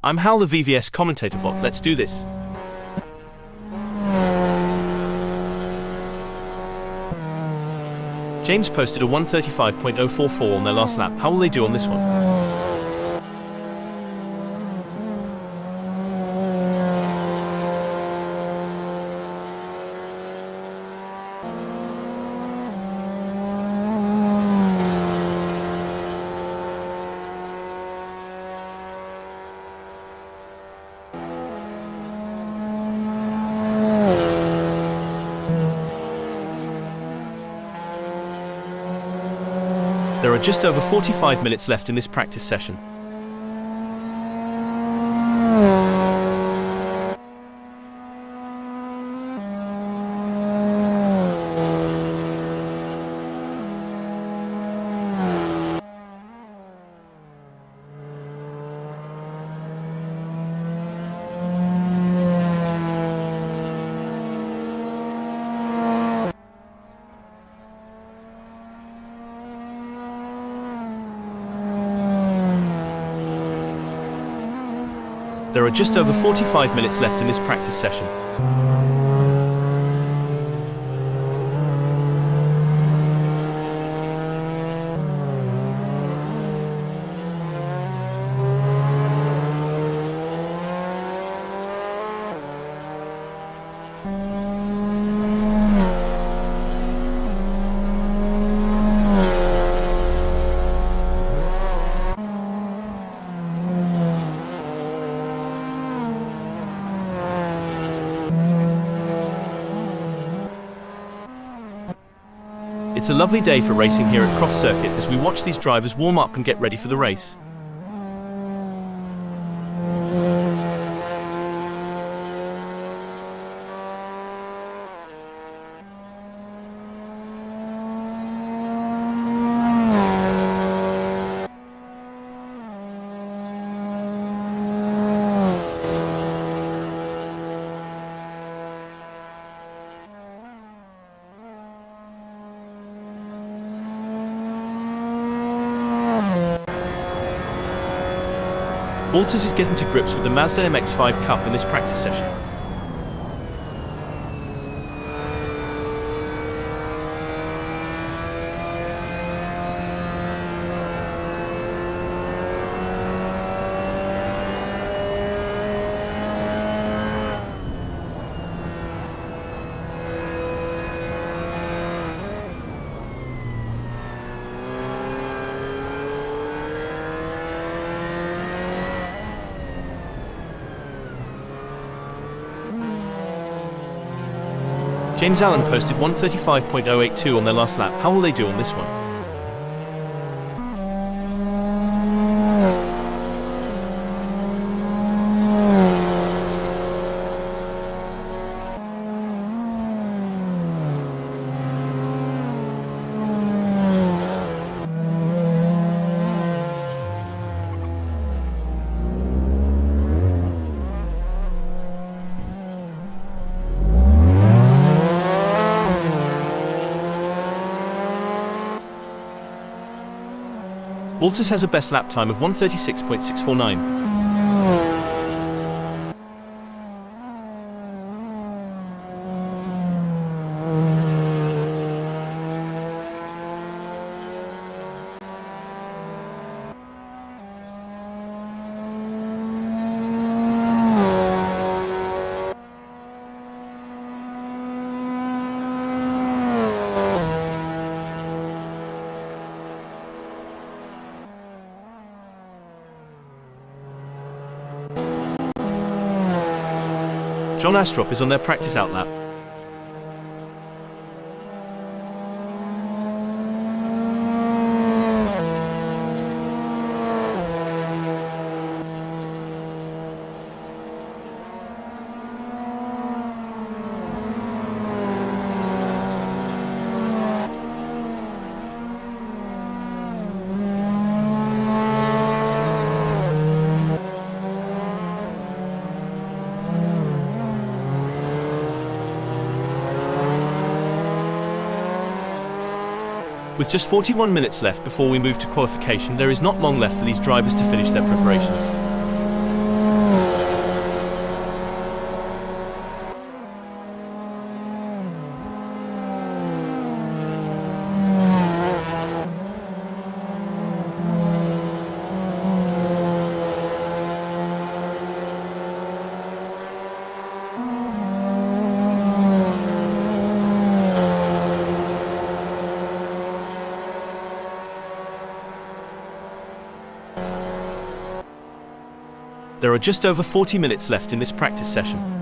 I'm Hal, the VVS commentator bot. Let's do this. James posted a 1:35.044 on their last lap. How will they do on this one? There are just over 45 minutes left in this practice session. There are just over 45 minutes left in this practice session. It's a lovely day for racing here at Croft Circuit as we watch these drivers warm up and get ready for the race. Walters is getting to grips with the Mazda MX5 Cup in this practice session. James Allen posted 1:35.082 on their last lap. How will they do on this one? Walters has a best lap time of 1:36.649. John Astrop is on their practice outlap. With just 41 minutes left before we move to qualification, there is not long left for these drivers to finish their preparations. There are just over 40 minutes left in this practice session.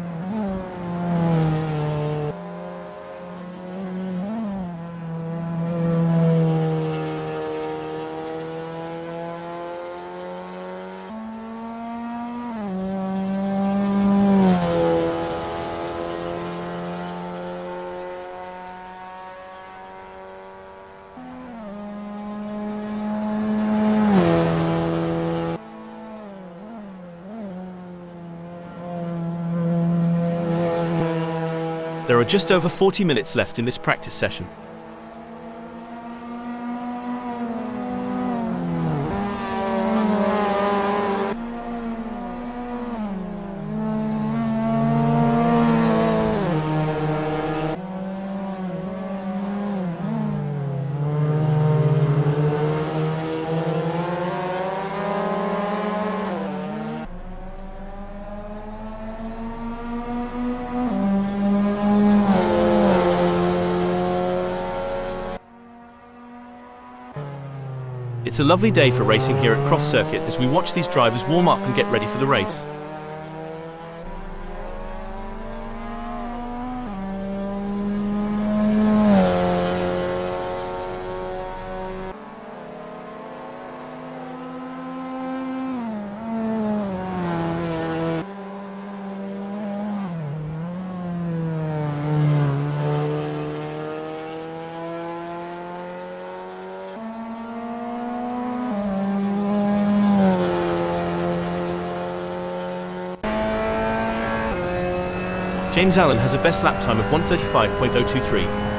There are just over 40 minutes left in this practice session. It's a lovely day for racing here at Croft Circuit as we watch these drivers warm up and get ready for the race. James Allen has a best lap time of 1:35.023.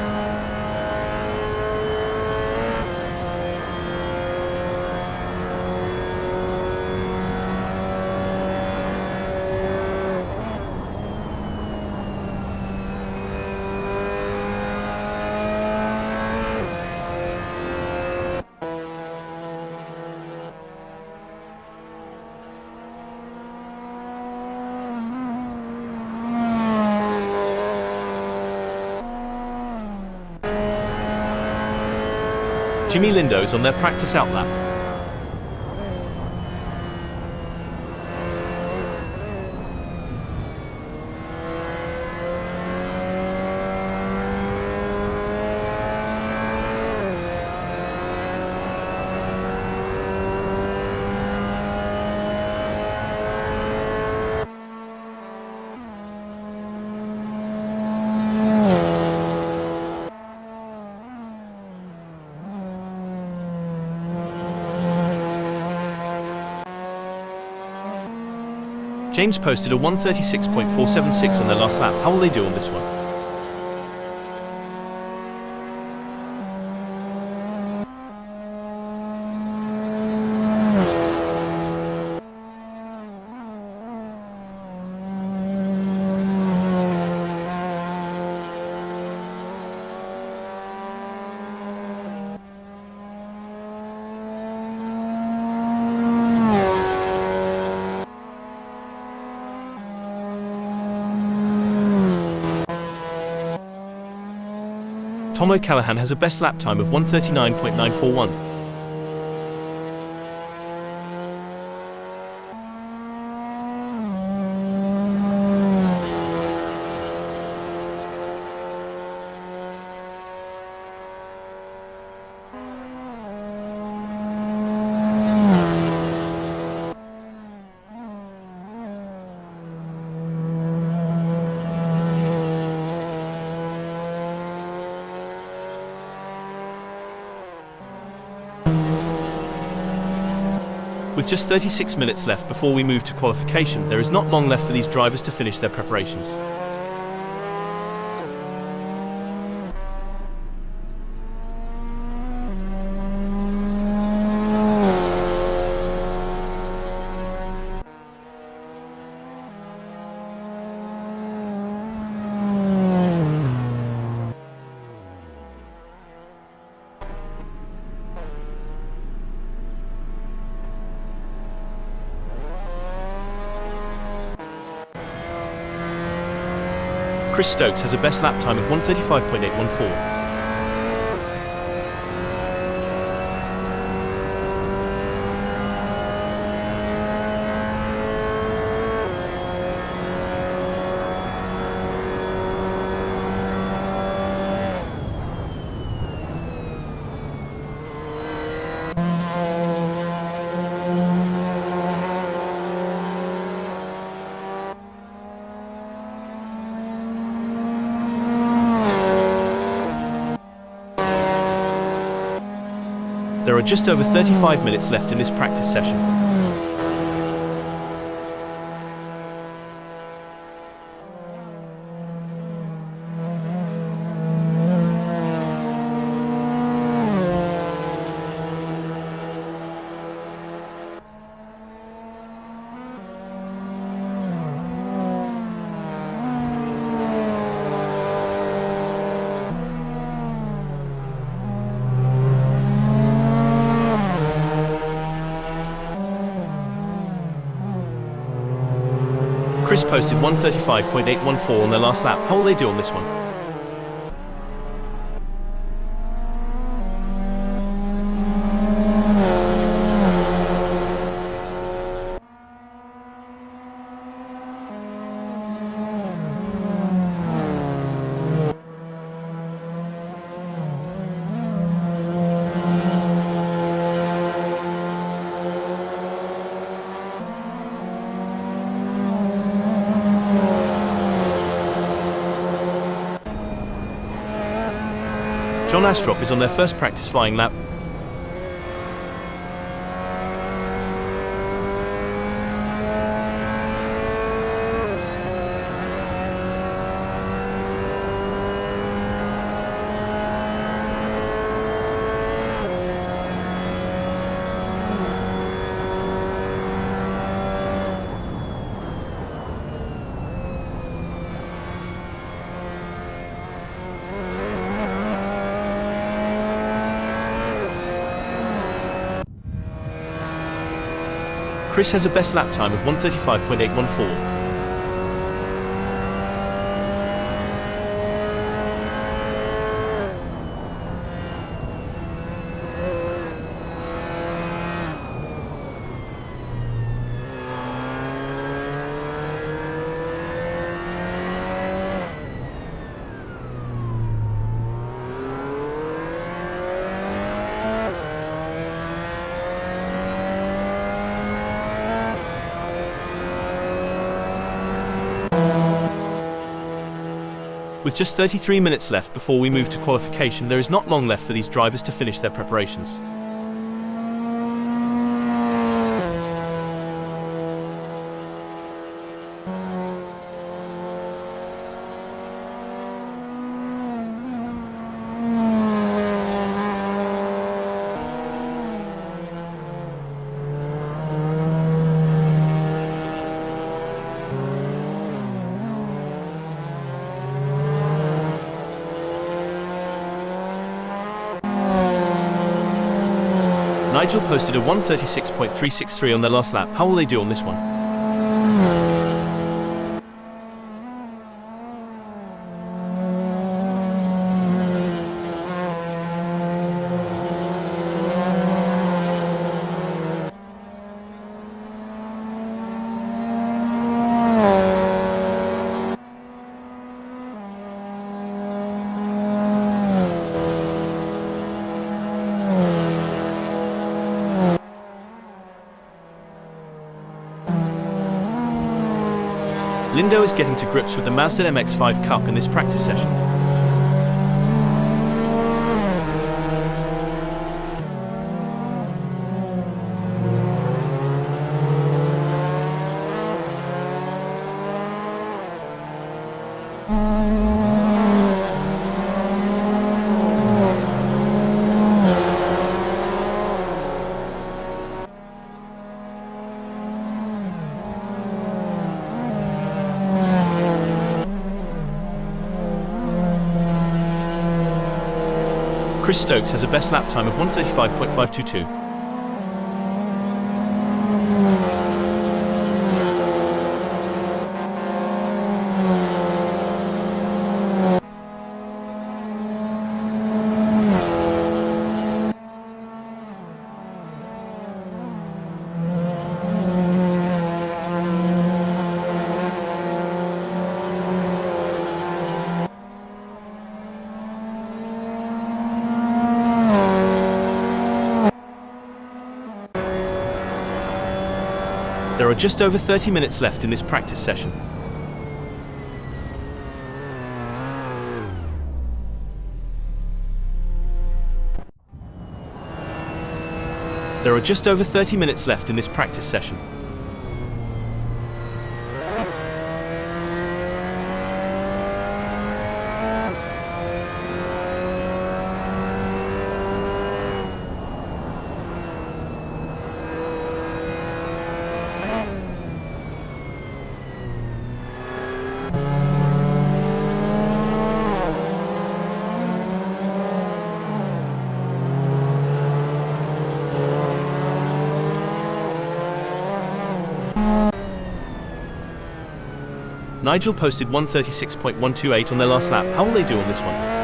Jimmy Lindo's on their practice outlap. James posted a 1:36.476 on their last lap. How will they do on this one? Tom O'Callaghan has a best lap time of 1:39.941. With just 36 minutes left before we move to qualification, there is not long left for these drivers to finish their preparations. Chris Stokes has a best lap time of 1:35.814. There are just over 35 minutes left in this practice session. Chris posted 1:35.814 on their last lap. How will they do on this one? John Astrop is on their first practice flying lap. Chris has a best lap time of 1:35.814. With just 33 minutes left before we move to qualification, there is not long left for these drivers to finish their preparations. Nigel posted a 1:36.363 on their last lap. How will they do on this one? Lindo is getting to grips with the Mazda MX5 Cup in this practice session. Chris Stokes has a best lap time of 1:35.522. There are just over 30 minutes left in this practice session. There are just over 30 minutes left in this practice session. Nigel posted 1:36.128 on their last lap. How will they do on this one?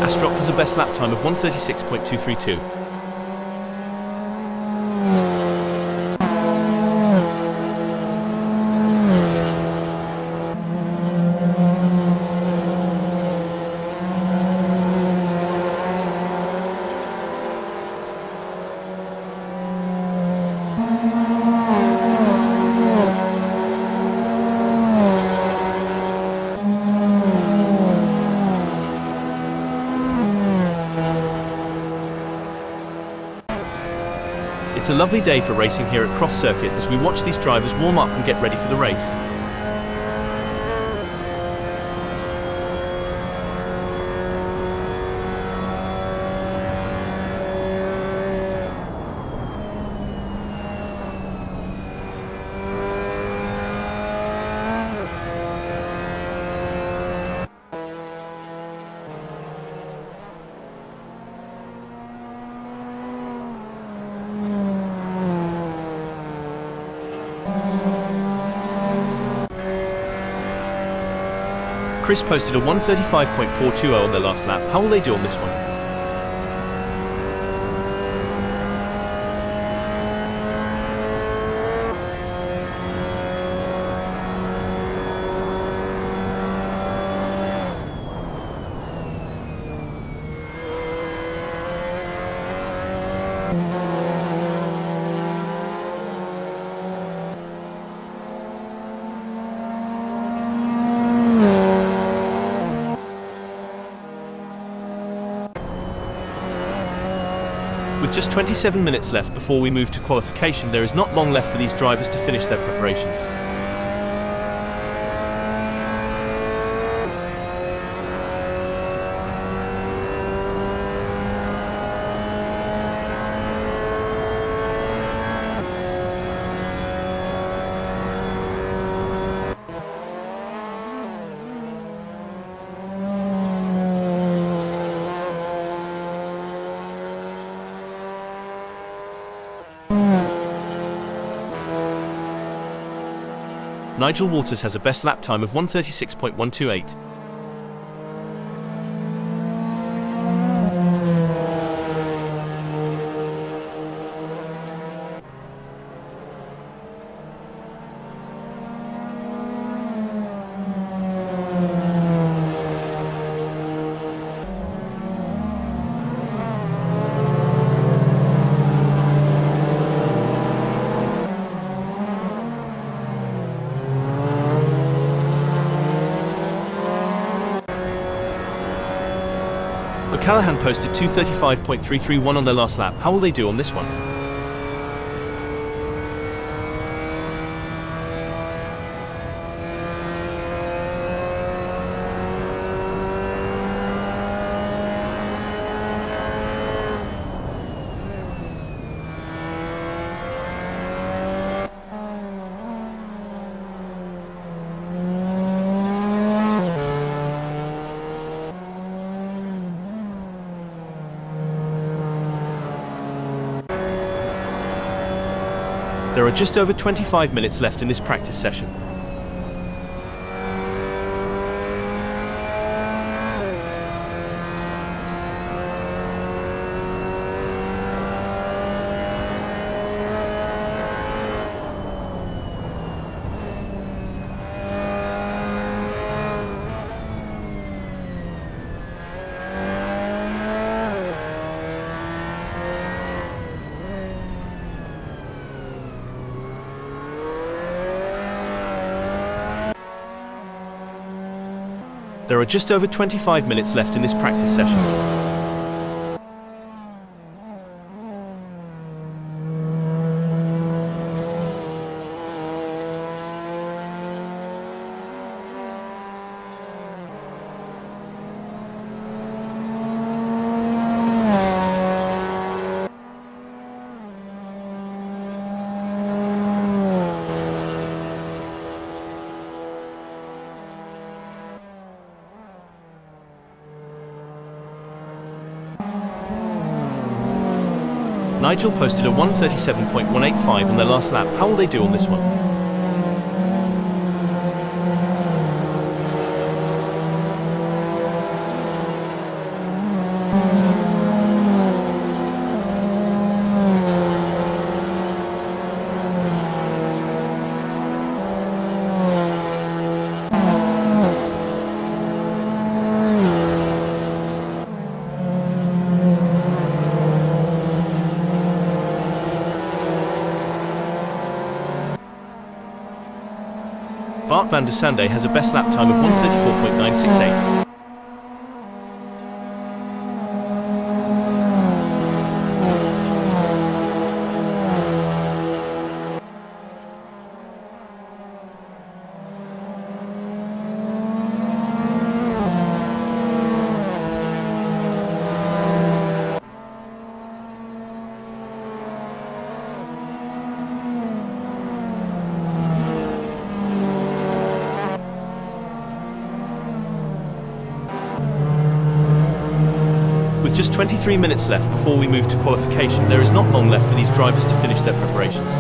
Assetto has a best lap time of 1:36.232. It's a lovely day for racing here at Croft Circuit as we watch these drivers warm up and get ready for the race. Chris posted a 1:35.420 on their last lap. How will they do on this one? With just 27 minutes left before we move to qualification, there is not long left for these drivers to finish their preparations. Nigel Waters has a best lap time of 1:36.128. Callahan posted 2:35.331 on their last lap. How will they do on this one? There are just over 25 minutes left in this practice session. There are just over 25 minutes left in this practice session. Nigel posted a 1:37.185 on their last lap. How will they do on this one? Bart van der Sande has a best lap time of 1:34.968. With just 23 minutes left before we move to qualification, there is not long left for these drivers to finish their preparations.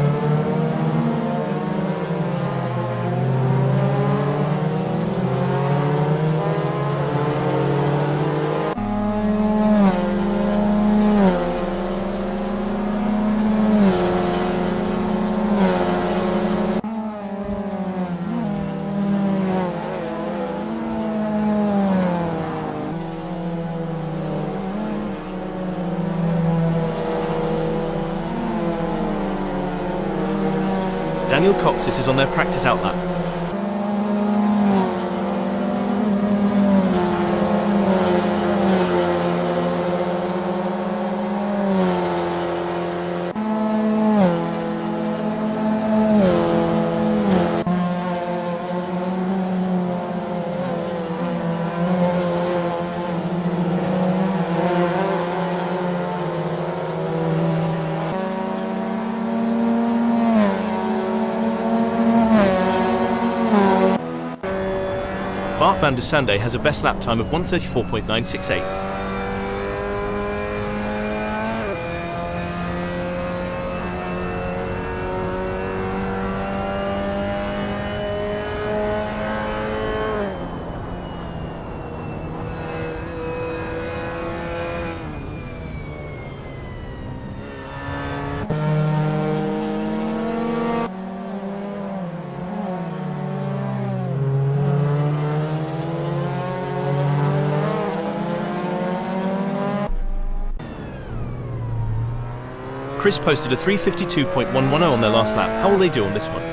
Daniel Coxis is on their practice out lap. Bart van der Sande has a best lap time of 1:34.968. Chris posted a 3:52.110 on their last lap. How will they do on this one?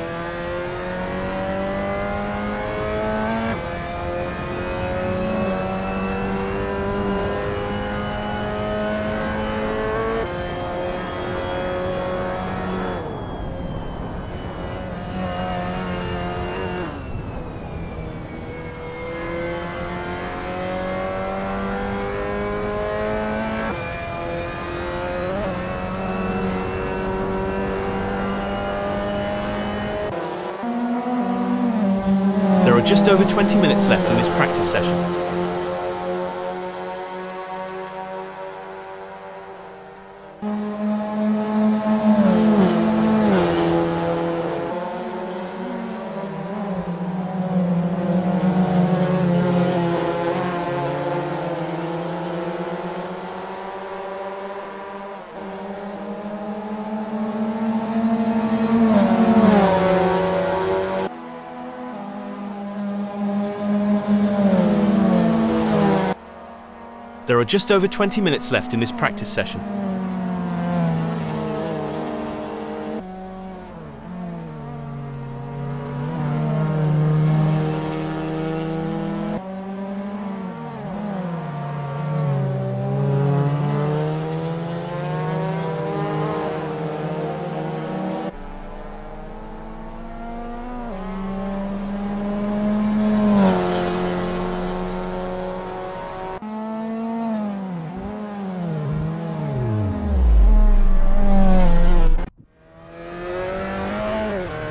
There are just over 20 minutes left in this practice session. There are just over 20 minutes left in this practice session.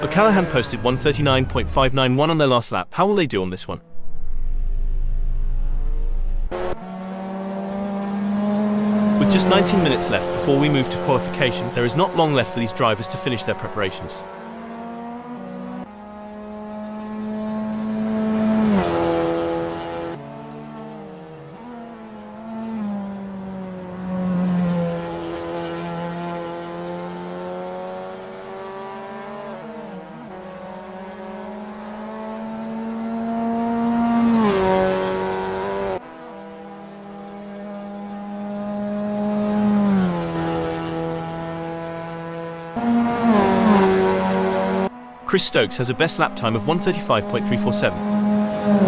O'Callaghan posted 1:39.591 on their last lap. How will they do on this one? With just 19 minutes left before we move to qualification, there is not long left for these drivers to finish their preparations. Chris Stokes has a best lap time of 1:35.347.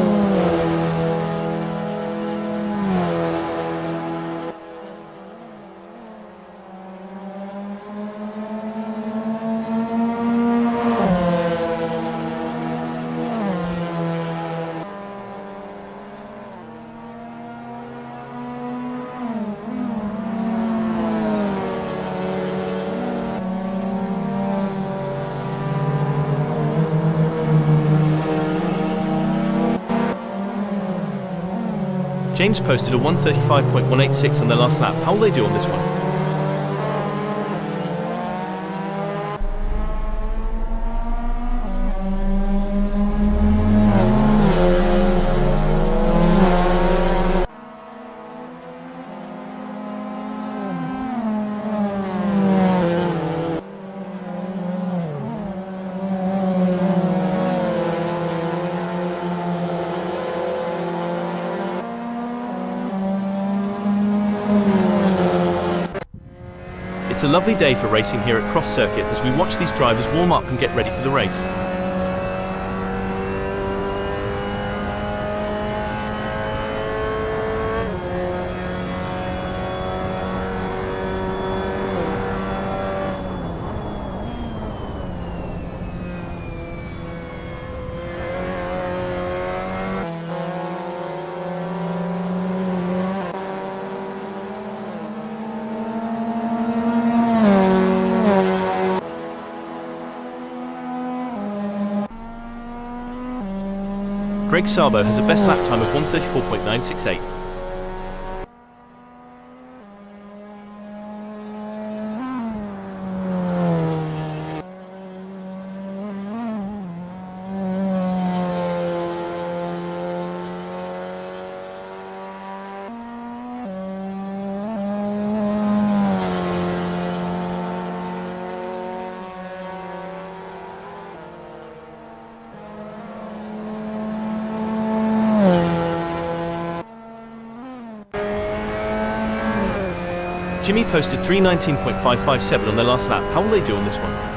James posted a 1:35.186 on their last lap. How will they do on this one? It's a lovely day for racing here at Croft Circuit as we watch these drivers warm up and get ready for the race. Greg Sabo has a best lap time of 1:34.968. Jimmy posted 3:19.557 on their last lap. How will they do on this one?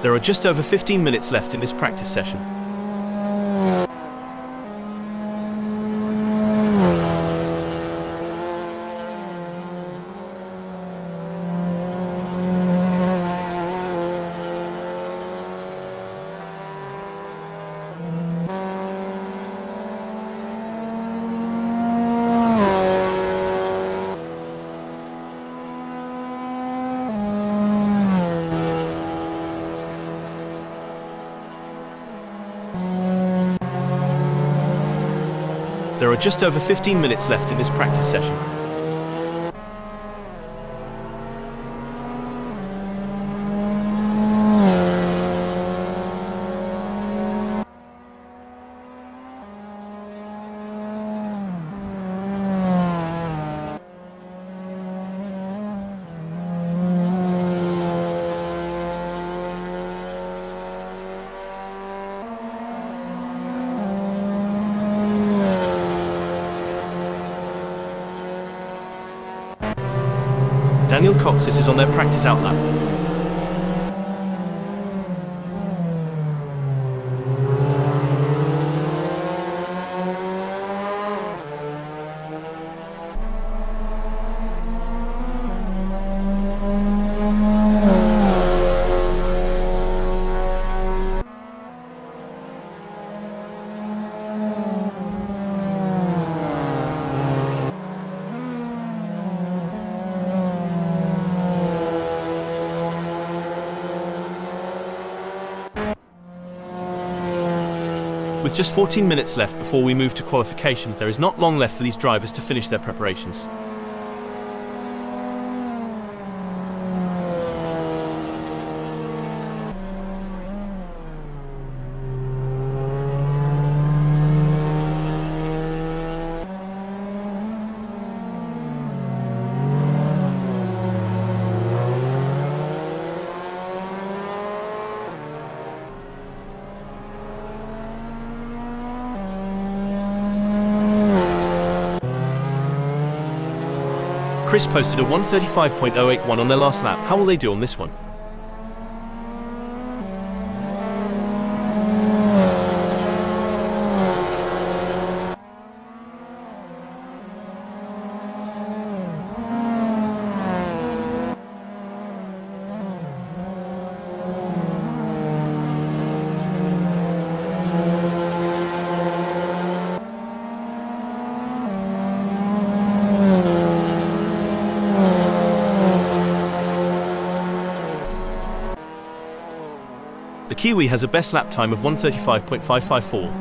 There are just over 15 minutes left in this practice session. There are just over 15 minutes left in this practice session. Daniel Coxis is on their practice outlap. With just 14 minutes left before we move to qualification, there is not long left for these drivers to finish their preparations. Chris posted a 1:35.081 on their last lap. How will they do on this one? The Kiwi has a best lap time of 1:35.554.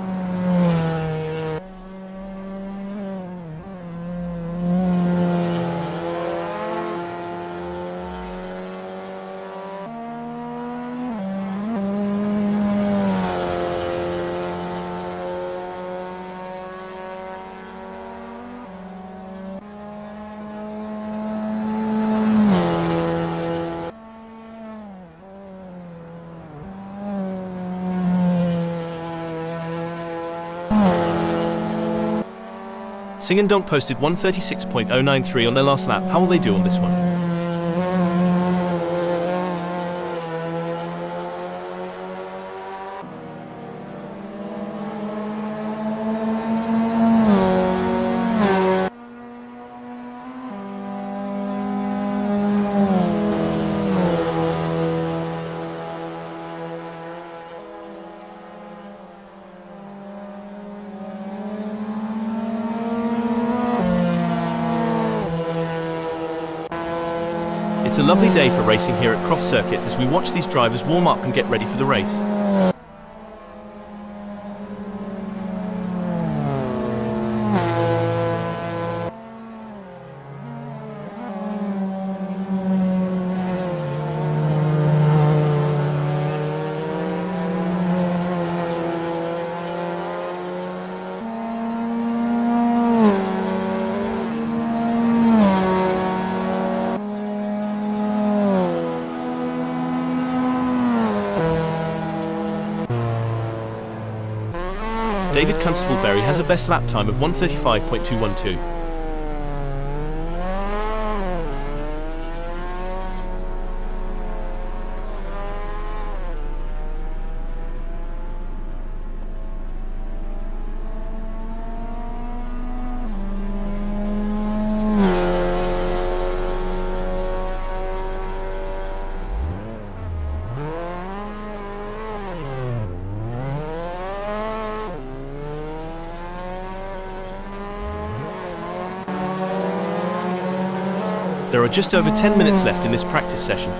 Sing and Donk posted 1:36.093 on their last lap. How will they do on this one? It's a lovely day for racing here at Croft Circuit as we watch these drivers warm up and get ready for the race. David Constable-Berry has a best lap time of 1:35.212. There are just over 10 minutes left in this practice session.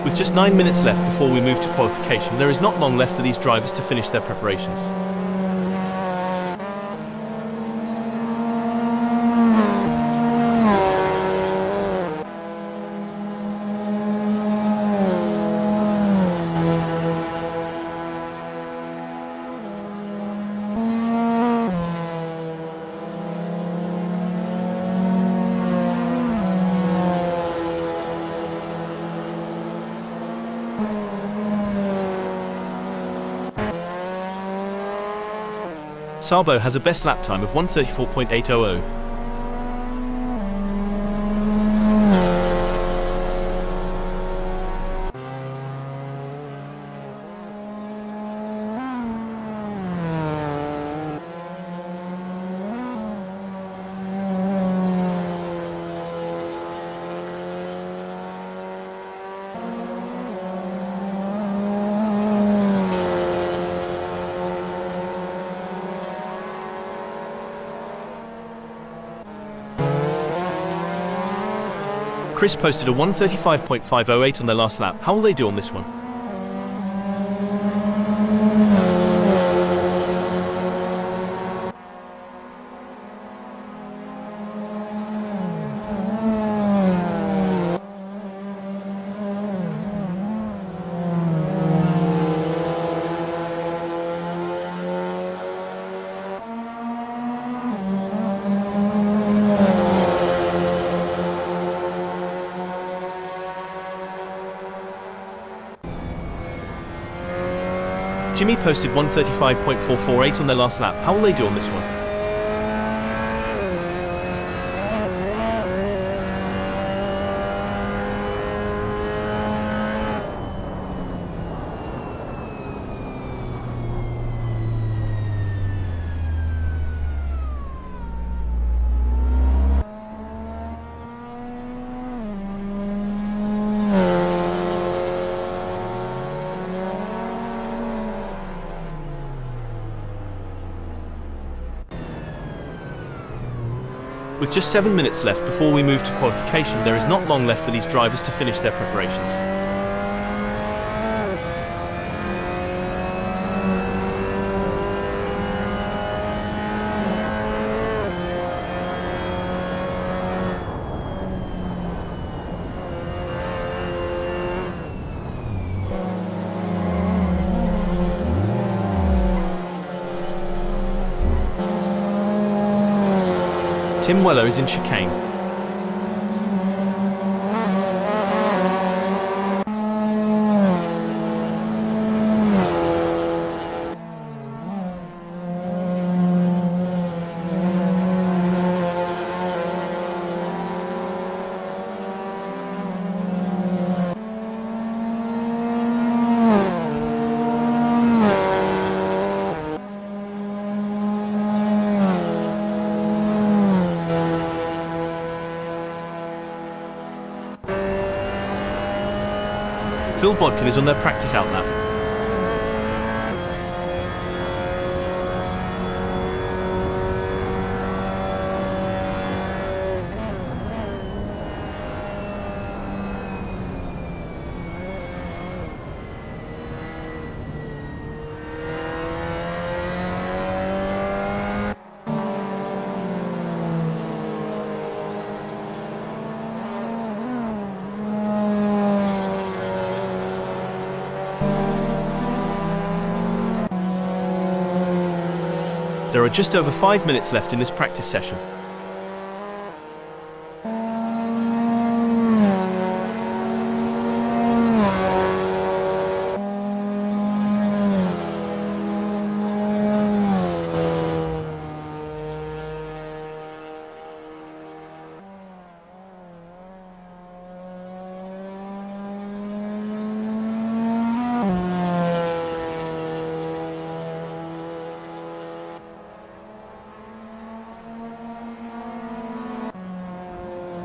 With just 9 minutes left before we move to qualification, there is not long left for these drivers to finish their preparations. Sabo has a best lap time of 1:34.800. Chris posted a 1:35.508 on their last lap. How will they do on this one? Jimmy posted 1:35.448 on their last lap. How will they do on this one? With just 7 minutes left before we move to qualification, there is not long left for these drivers to finish their preparations. Tim Weller is in chicane. Phil Bodkin is on their practice out lap. There are just over 5 minutes left in this practice session.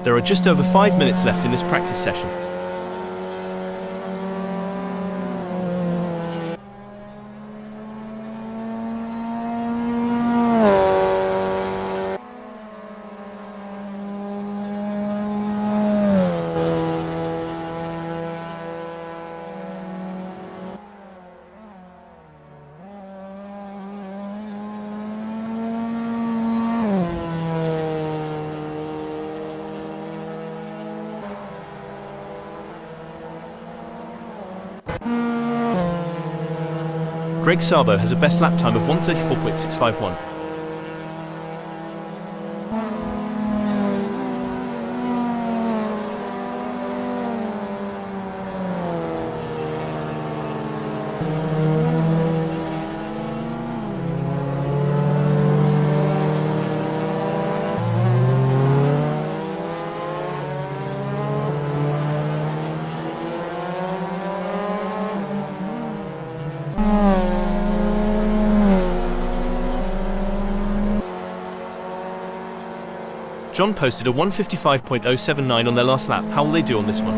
There are just over 5 minutes left in this practice session. Greg Sabo has a best lap time of 1:34.651. John posted a 1:55.079 on their last lap. How will they do on this one?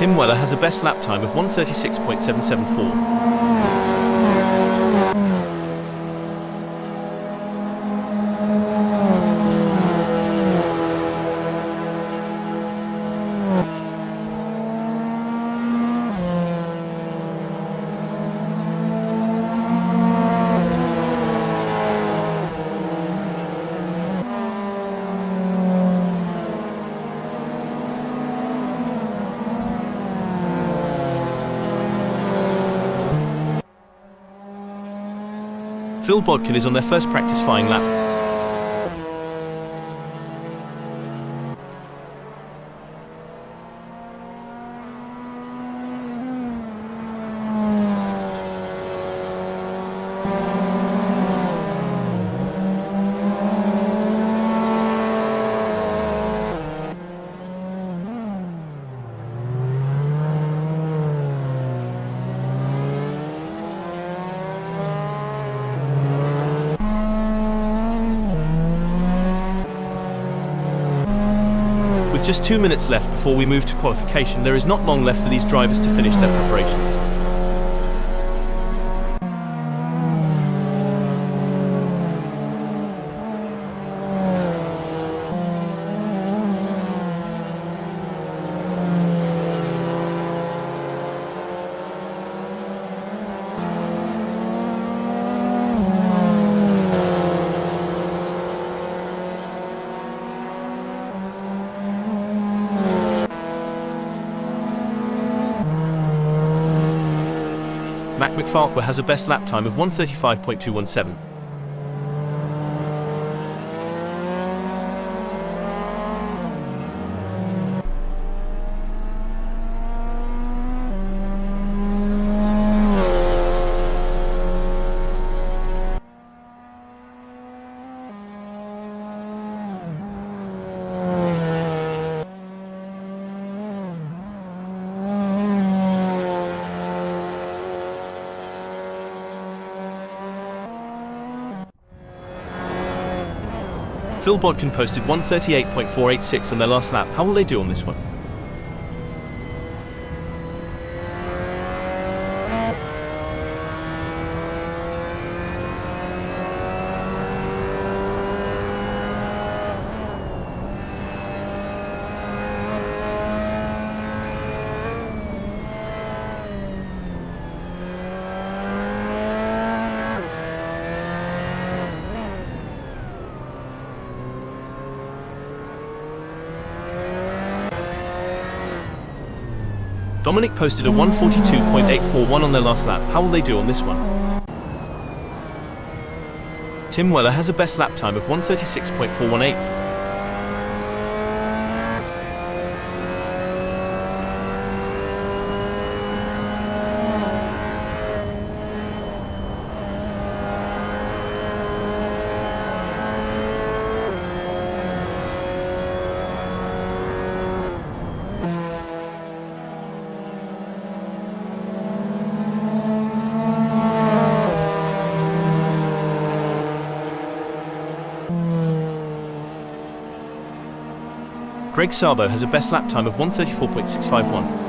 Tim Weller has a best lap time of 1:36.774. Phil Bodkin is on their first practice flying lap. With just 2 minutes left before we move to qualification, there is not long left for these drivers to finish their preparations. MX5 has a best lap time of 1:35.217. Phil Bodkin posted 1:38.486 on their last lap. How will they do on this one? Dominic posted a 1:42.841 on their last lap. How will they do on this one? Tim Weller has a best lap time of 1:36.418. Greg Sabo has a best lap time of 1:34.651.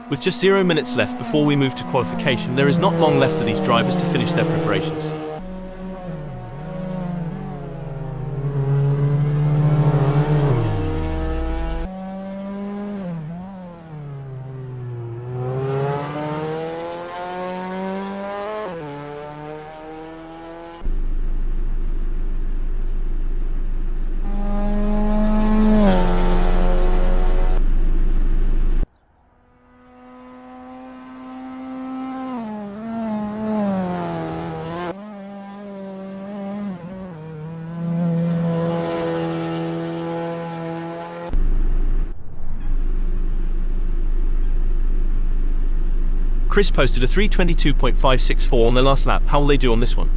With just 0 minutes left before we move to qualification, there is not long left for these drivers to finish their preparations. Chris posted a 3:22.564 on their last lap. How will they do on this one?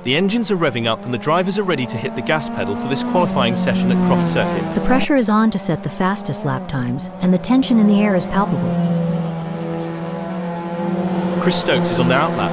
The engines are revving up and the drivers are ready to hit the gas pedal for this qualifying session at Croft Circuit. The pressure is on to set the fastest lap times, and the tension in the air is palpable. Chris Stokes is on their outlap.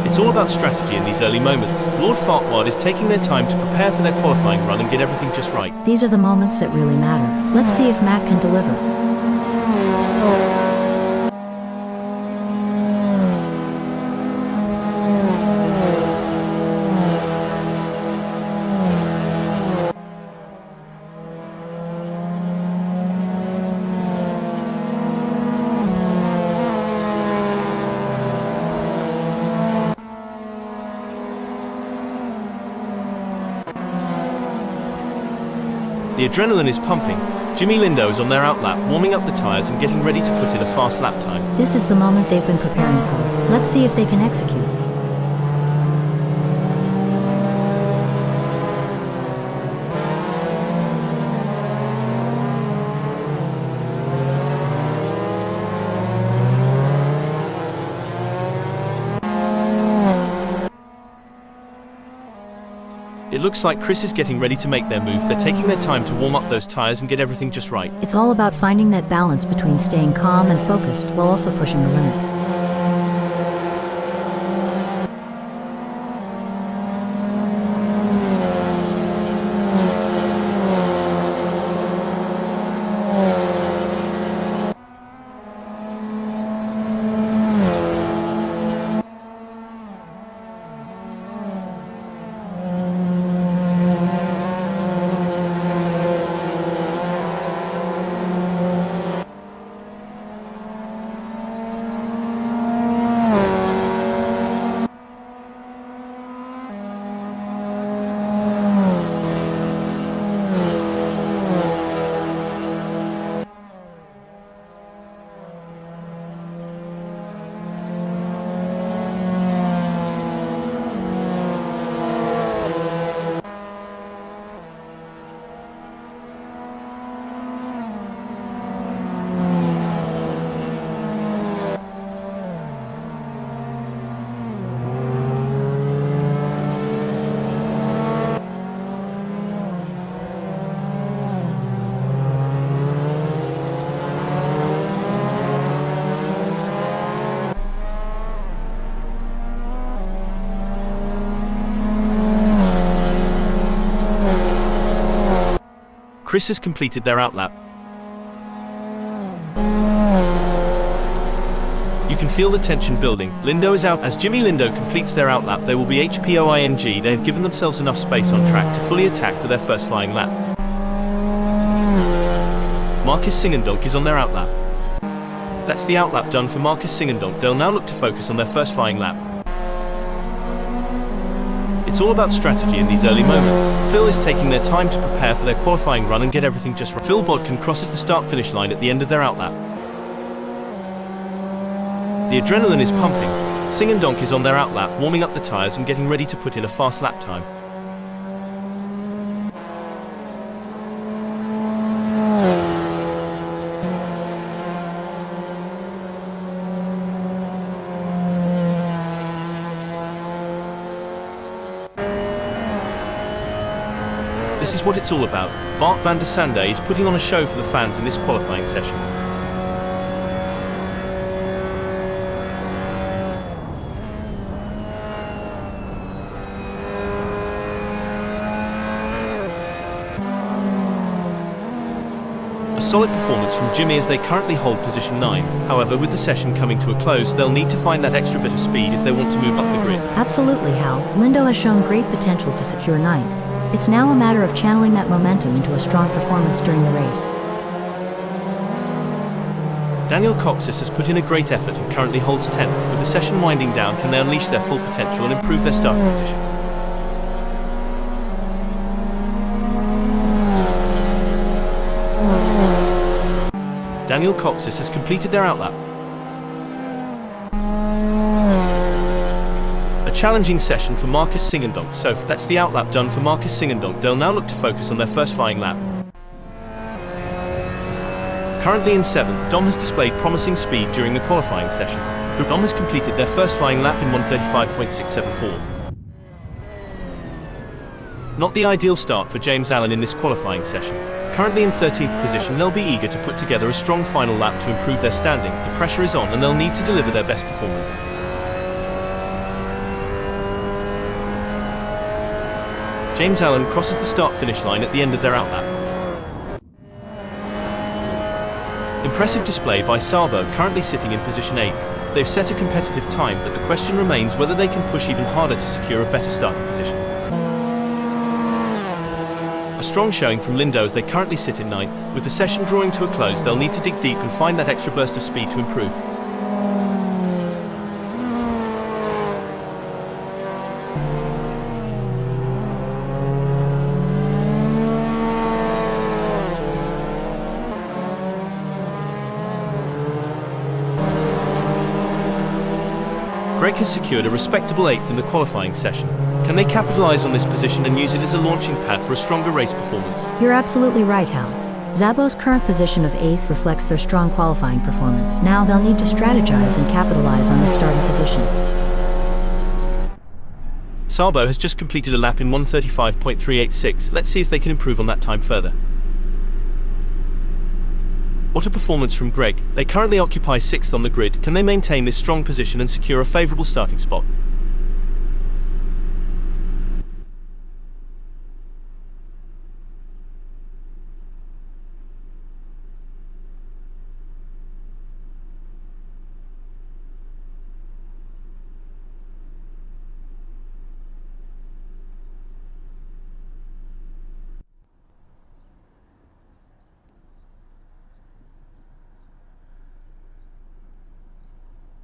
It's all about strategy in these early moments. Lord Farquaad is taking their time to prepare for their qualifying run and get everything just right. These are the moments that really matter. Let's see if Matt can deliver. The adrenaline is pumping. Jimmy Lindo is on their outlap, warming up the tyres and getting ready to put in a fast lap time. This is the moment they've been preparing for. Let's see if they can execute. It looks like Chris is getting ready to make their move. They're taking their time to warm up those tires and get everything just right. It's all about finding that balance between staying calm and focused while also pushing the limits. Chris has completed their outlap. You can feel the tension building. Lindo is out. As Jimmy Lindo completes their outlap, they will be HPOING. They have given themselves enough space on track to fully attack for their first flying lap. Marcus Singendonk is on their outlap. That's the outlap done for Marcus Singendonk. They'll now look to focus on their first flying lap. It's all about strategy in these early moments. Phil is taking their time to prepare for their qualifying run and get everything just right. Phil Bodkin crosses the start-finish line at the end of their outlap. The adrenaline is pumping. Singendonk is on their outlap, warming up the tires and getting ready to put in a fast lap time. This is what it's all about. Bart van der Sande is putting on a show for the fans in this qualifying session. A solid performance from Jimmy as they currently hold position 9. However, with the session coming to a close, they'll need to find that extra bit of speed if they want to move up the grid. Absolutely, Hal. Lindo has shown great potential to secure ninth. It's now a matter of channeling that momentum into a strong performance during the race. Daniel Coxis has put in a great effort and currently holds 10th. With the session winding down, can they unleash their full potential and improve their starting position? Daniel Coxis has completed their outlap. A challenging session for Marcus Singendonk. So that's the outlap done for Marcus Singendonk. They'll now look to focus on their first flying lap. Currently in 7th, Dom has displayed promising speed during the qualifying session. Dom has completed their first flying lap in 1:35.674. Not the ideal start for James Allen in this qualifying session. Currently in 13th position, they'll be eager to put together a strong final lap to improve their standing. The pressure is on and they'll need to deliver their best performance. James Allen crosses the start-finish line at the end of their outlap. Impressive display by Sabo, currently sitting in position 8. They've set a competitive time, but the question remains whether they can push even harder to secure a better starting position. A strong showing from Lindo as they currently sit in 9th. With the session drawing to a close, they'll need to dig deep and find that extra burst of speed to improve. Greg has secured a respectable 8th in the qualifying session. Can they capitalize on this position and use it as a launching pad for a stronger race performance? You're absolutely right, Hal. Szabo's current position of 8th reflects their strong qualifying performance. Now they'll need to strategize and capitalize on this starting position. Sabo has just completed a lap in 1:35.386. Let's see if they can improve on that time further. What a performance from Greg. They currently occupy 6th on the grid. Can they maintain this strong position and secure a favourable starting spot?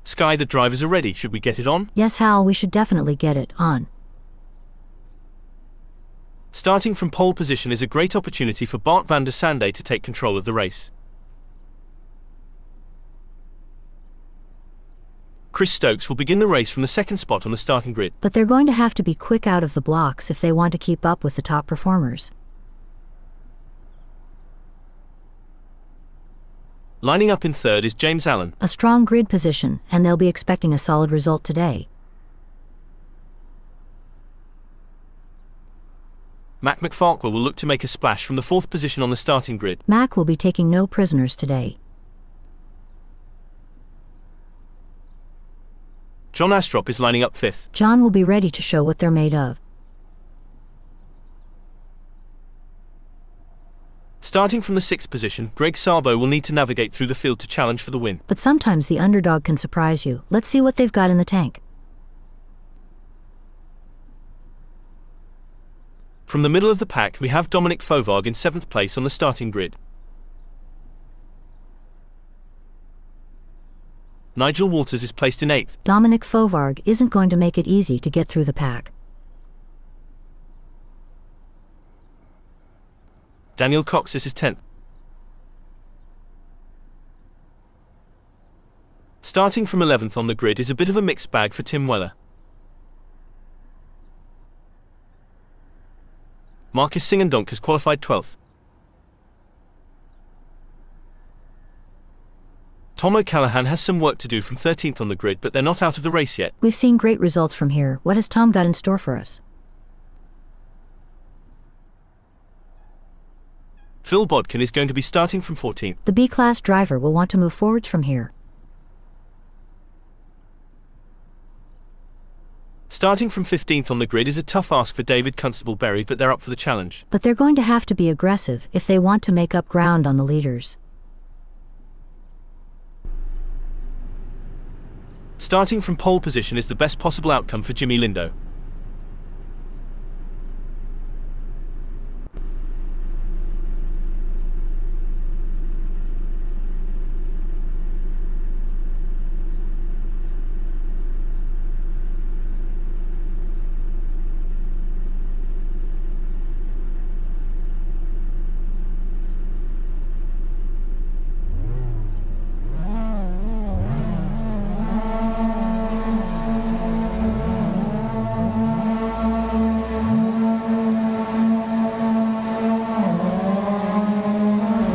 Sky, the drivers are ready. Should we get it on? Yes, Hal, we should definitely get it on. Starting from pole position is a great opportunity for Bart van der Sande to take control of the race. Chris Stokes will begin the race from the 2nd spot on the starting grid. But they're going to have to be quick out of the blocks if they want to keep up with the top performers. Lining up in 3rd is James Allen. A strong grid position, and they'll be expecting a solid result today. Mac McFarquhar will look to make a splash from the 4th position on the starting grid. Mac will be taking no prisoners today. John Astrop is lining up 5th. John will be ready to show what they're made of. Starting from the 6th position, Greg Sabo will need to navigate through the field to challenge for the win. But sometimes the underdog can surprise you. Let's see what they've got in the tank. From the middle of the pack, we have Dominic Fauvargue in 7th place on the starting grid. Nigel Walters is placed in 8th. Dominic Fauvargue isn't going to make it easy to get through the pack. Daniel Coxis is 10th. Starting from 11th on the grid is a bit of a mixed bag for Tim Weller. Marcus Singendonk has qualified 12th. Tom O'Callaghan has some work to do from 13th on the grid, but they're not out of the race yet. We've seen great results from here. What has Tom got in store for us? Phil Bodkin is going to be starting from 14th. The B-class driver will want to move forwards from here. Starting from 15th on the grid is a tough ask for David Constable-Berry, but they're up for the challenge. But they're going to have to be aggressive if they want to make up ground on the leaders. Starting from pole position is the best possible outcome for Jimmy Lindo.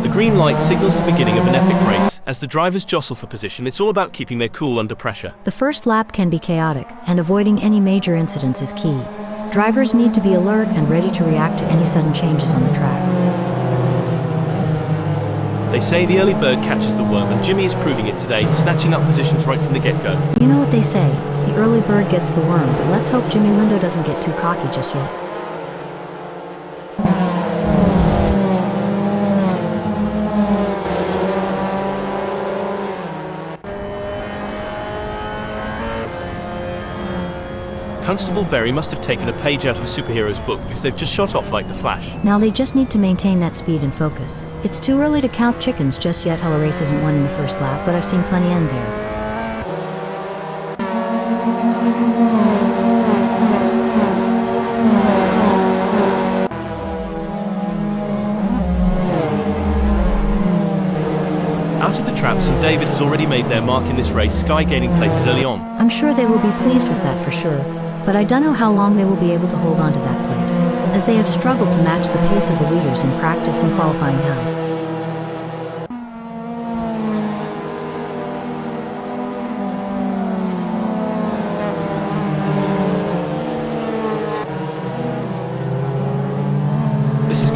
The green light signals the beginning of an epic race. As the drivers jostle for position, it's all about keeping their cool under pressure. The first lap can be chaotic, and avoiding any major incidents is key. Drivers need to be alert and ready to react to any sudden changes on the track. They say the early bird catches the worm, and Jimmy is proving it today, snatching up positions right from the get-go. You know what they say, the early bird gets the worm, but let's hope Jimmy Lindo doesn't get too cocky just yet. Constable-Berry must have taken a page out of a superhero's book, because they've just shot off like the Flash. Now they just need to maintain that speed and focus. It's too early to count chickens just yet. Hella race isn't won in the first lap, but I've seen plenty end there. Out of the traps, and David has already made their mark in this race, Sky gaining places early on. I'm sure they will be pleased with that for sure, but I don't know how long they will be able to hold on to that place, as they have struggled to match the pace of the leaders in practice and qualifying now.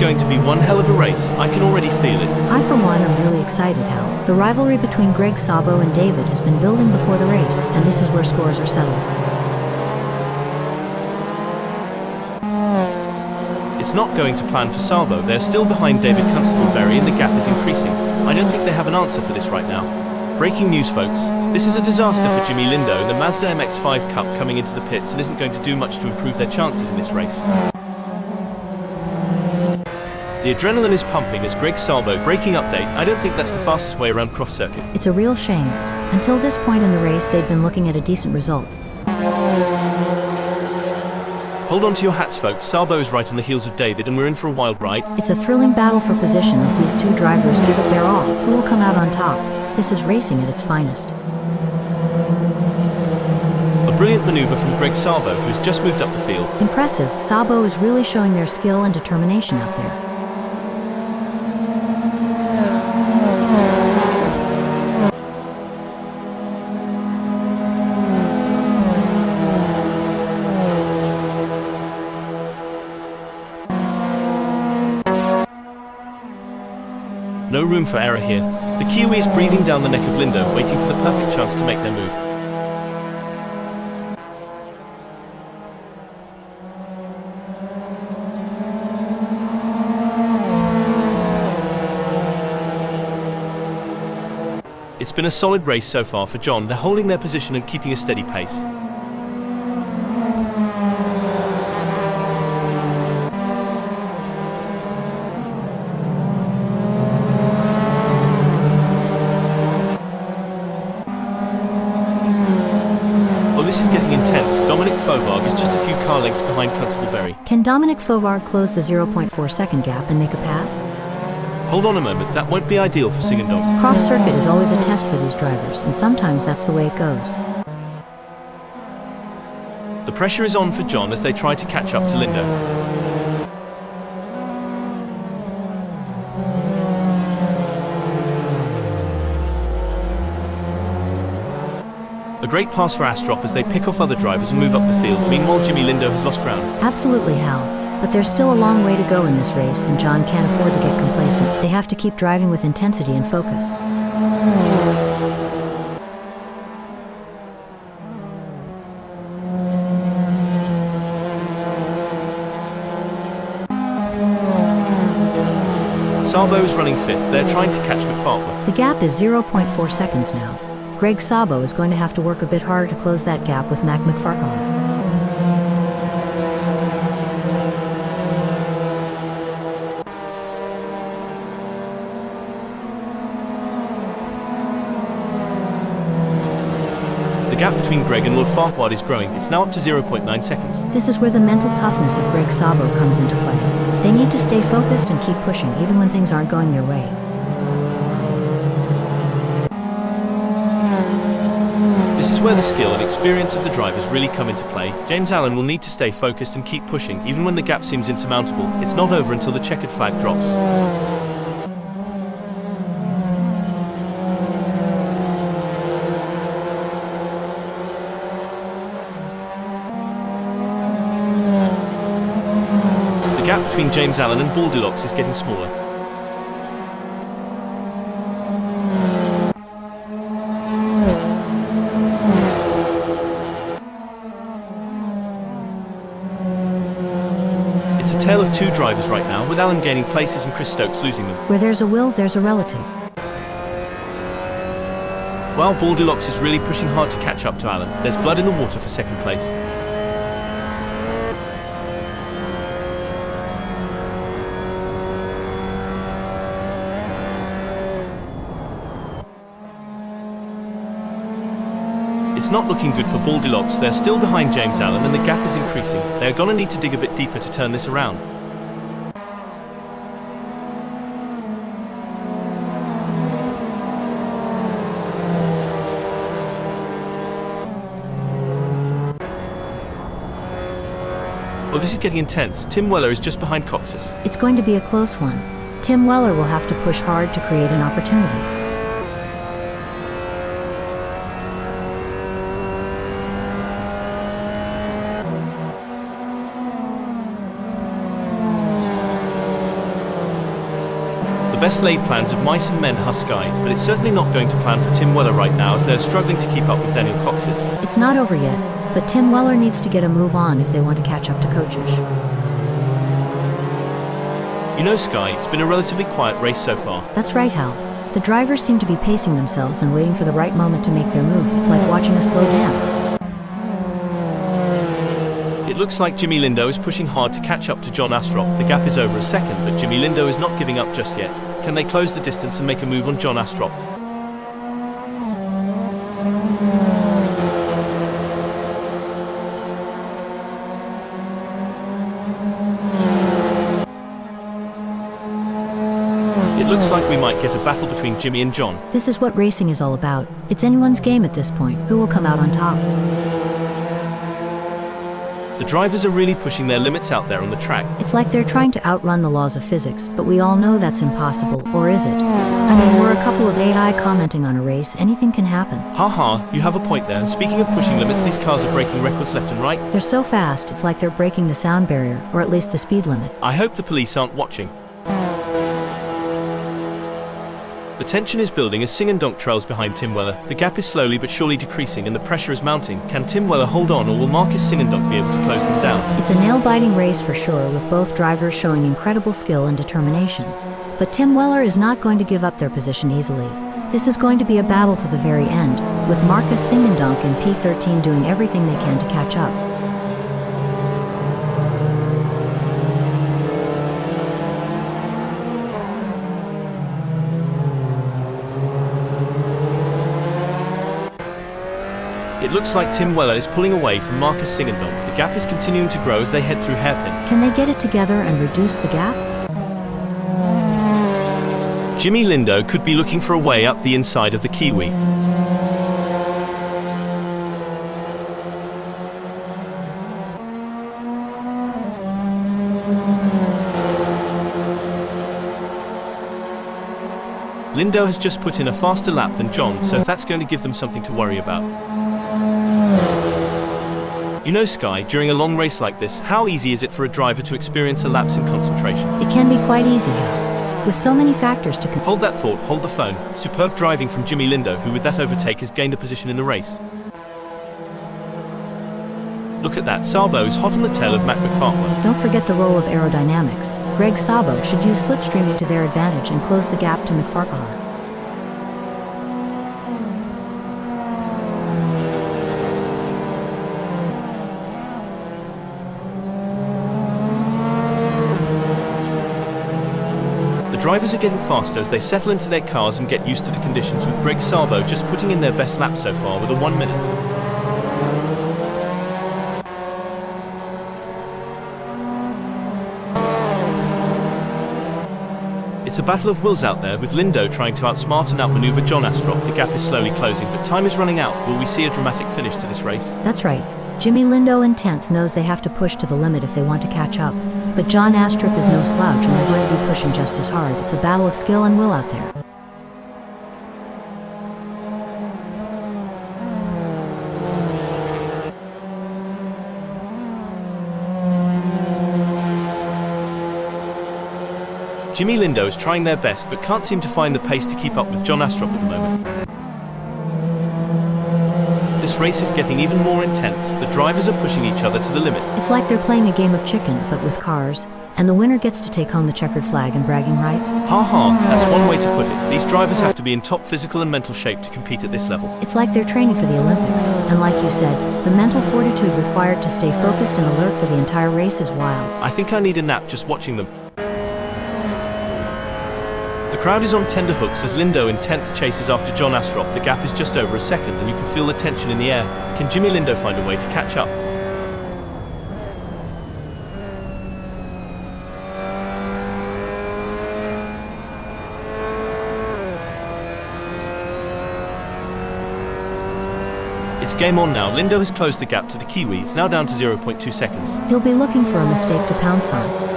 going to be one hell of a race. I can already feel it. I, for one, am really excited, Hal. The rivalry between Greg Sabo and David has been building before the race, and this is where scores are settled. It's not going to plan for Sabo. They're still behind David Constable-Berry and the gap is increasing. I don't think they have an answer for this right now. Breaking news, folks. This is a disaster for Jimmy Lindo and the Mazda MX5 Cup coming into the pits and isn't going to do much to improve their chances in this race. The adrenaline is pumping as Greg Sabo. Breaking update, I don't think that's the fastest way around Croft circuit. It's a real shame. Until this point in the race, they'd been looking at a decent result. Hold on to your hats, folks. Sabo is right on the heels of David and we're in for a wild ride. It's a thrilling battle for position as these two drivers give it their all. Who will come out on top? This is racing at its finest. A brilliant maneuver from Greg Sabo, who's just moved up the field. Impressive. Sabo is really showing their skill and determination out there. No room for error here. The Kiwi is breathing down the neck of Lindo, waiting for the perfect chance to make their move. It's been a solid race so far for John. They're holding their position and keeping a steady pace. This is getting intense. Dominic Fauvargue is just a few car lengths behind Constable-Berry. Can Dominic Fauvargue close the 0.4 second gap and make a pass? Hold on a moment, that won't be ideal for Singandong. Croft circuit is always a test for these drivers, and sometimes that's the way it goes. The pressure is on for John as they try to catch up to Lindo. A great pass for Astrop as they pick off other drivers and move up the field. Meanwhile, Jimmy Lindo has lost ground. Absolutely, Hal. But there's still a long way to go in this race, and John can't afford to get complacent. They have to keep driving with intensity and focus. Sabo is running fifth. They're trying to catch McFartler. The gap is 0.4 seconds now. Greg Sabo is going to have to work a bit harder to close that gap with Mac McFartler. The gap between Greg and Lord Farquhar is growing. It's now up to 0.9 seconds. This is where the mental toughness of Greg Sabo comes into play. They need to stay focused and keep pushing even when things aren't going their way. This is where the skill and experience of the drivers really come into play. James Allen will need to stay focused and keep pushing even when the gap seems insurmountable. It's not over until the checkered flag drops. The gap between James Allen and Baldilocks is getting smaller. It's a tale of two drivers right now, with Allen gaining places and Chris Stokes losing them. Where there's a will, there's a relative. While Baldilocks is really pushing hard to catch up to Allen, there's blood in the water for second place. It's not looking good for Baldilocks. They're still behind James Allen and the gap is increasing. They're going to need to dig a bit deeper to turn this around. Well, this is getting intense. Tim Weller is just behind Coxus. It's going to be a close one. Tim Weller will have to push hard to create an opportunity. best laid plans of mice and men, Sky, but it's certainly not going to plan for Tim Weller right now as they're struggling to keep up with Daniel Cox's. It's not over yet, but Tim Weller needs to get a move on if they want to catch up to Coaches. You know, Sky, it's been a relatively quiet race so far. That's right, Hal. The drivers seem to be pacing themselves and waiting for the right moment to make their move. It's like watching a slow dance. It looks like Jimmy Lindo is pushing hard to catch up to John Astrop. The gap is over a second, but Jimmy Lindo is not giving up just yet. Can they close the distance and make a move on John Astrop? It looks like we might get a battle between Jimmy and John. This is what racing is all about. It's anyone's game at this point. Who will come out on top? The drivers are really pushing their limits out there on the track. It's like they're trying to outrun the laws of physics, but we all know that's impossible, or is it? I mean, we're a couple of AI commenting on a race. Anything can happen. Haha, you have a point there. And speaking of pushing limits, these cars are breaking records left and right. They're so fast, it's like they're breaking the sound barrier, or at least the speed limit. I hope the police aren't watching. The tension is building as Sing and Donk trails behind Tim Weller. The gap is slowly but surely decreasing and the pressure is mounting. Can Tim Weller hold on, or will Marcus Sing and Donk be able to close them down? It's a nail-biting race for sure, with both drivers showing incredible skill and determination. But Tim Weller is not going to give up their position easily. This is going to be a battle to the very end, with Marcus Sing and Donk and P13 doing everything they can to catch up. It looks like Tim Weller is pulling away from Marcus Sing and Donk. The gap is continuing to grow as they head through hairpin. Can they get it together and reduce the gap? Jimmy Lindo could be looking for a way up the inside of the Kiwi. Lindo has just put in a faster lap than John, so that's going to give them something to worry about. You know, Sky, during a long race like this, how easy is it for a driver to experience a lapse in concentration? It can be quite easy, Hal. With so many factors to Hold that thought, hold the phone. Superb driving from Jimmy Lindo, who with that overtake has gained a position in the race. Look at that, Sabo is hot on the tail of Mac McFarland. Don't forget the role of aerodynamics. Greg Sabo should use slipstreaming to their advantage and close the gap to McFarland. The drivers are getting faster as they settle into their cars and get used to the conditions, with Greg Sabo just putting in their best lap so far with a 1 minute. It's a battle of wills out there, with Lindo trying to outsmart and outmaneuver John Astrop. The gap is slowly closing, but time is running out. Will we see a dramatic finish to this race? That's right. Jimmy Lindo in 10th knows they have to push to the limit if they want to catch up. But John Astrop is no slouch and they're going to be pushing just as hard. It's a battle of skill and will out there. Jimmy Lindo is trying their best but can't seem to find the pace to keep up with John Astrop at the moment. This race is getting even more intense. The drivers are pushing each other to the limit. It's like they're playing a game of chicken, but with cars. And the winner gets to take home the checkered flag and bragging rights. Haha, that's one way to put it. These drivers have to be in top physical and mental shape to compete at this level. It's like they're training for the Olympics. And like you said, the mental fortitude required to stay focused and alert for the entire race is wild. I think I need a nap just watching them. The crowd is on tender hooks as Lindo in 10th chases after John Astrop. The gap is just over a second and you can feel the tension in the air. Can Jimmy Lindo find a way to catch up? It's game on now. Lindo has closed the gap to the Kiwi. It's now down to 0.2 seconds. He'll be looking for a mistake to pounce on.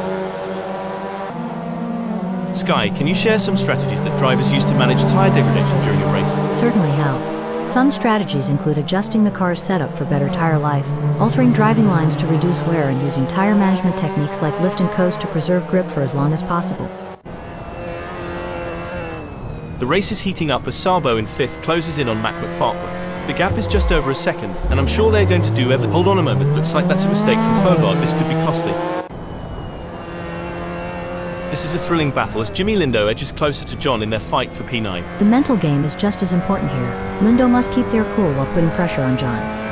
Sky, can you share some strategies that drivers use to manage tyre degradation during a race? Certainly, Hal. Some strategies include adjusting the car's setup for better tire life, altering driving lines to reduce wear, and using tire management techniques like lift and coast to preserve grip for as long as possible. The race is heating up as Sabo in 5th closes in on MX5. The gap is just over a second, and I'm sure they're going to do everything. Hold on a moment, looks like that's a mistake from Fovard. This could be costly. This is a thrilling battle as Jimmy Lindo edges closer to John in their fight for P9. The mental game is just as important here. Lindo must keep their cool while putting pressure on John.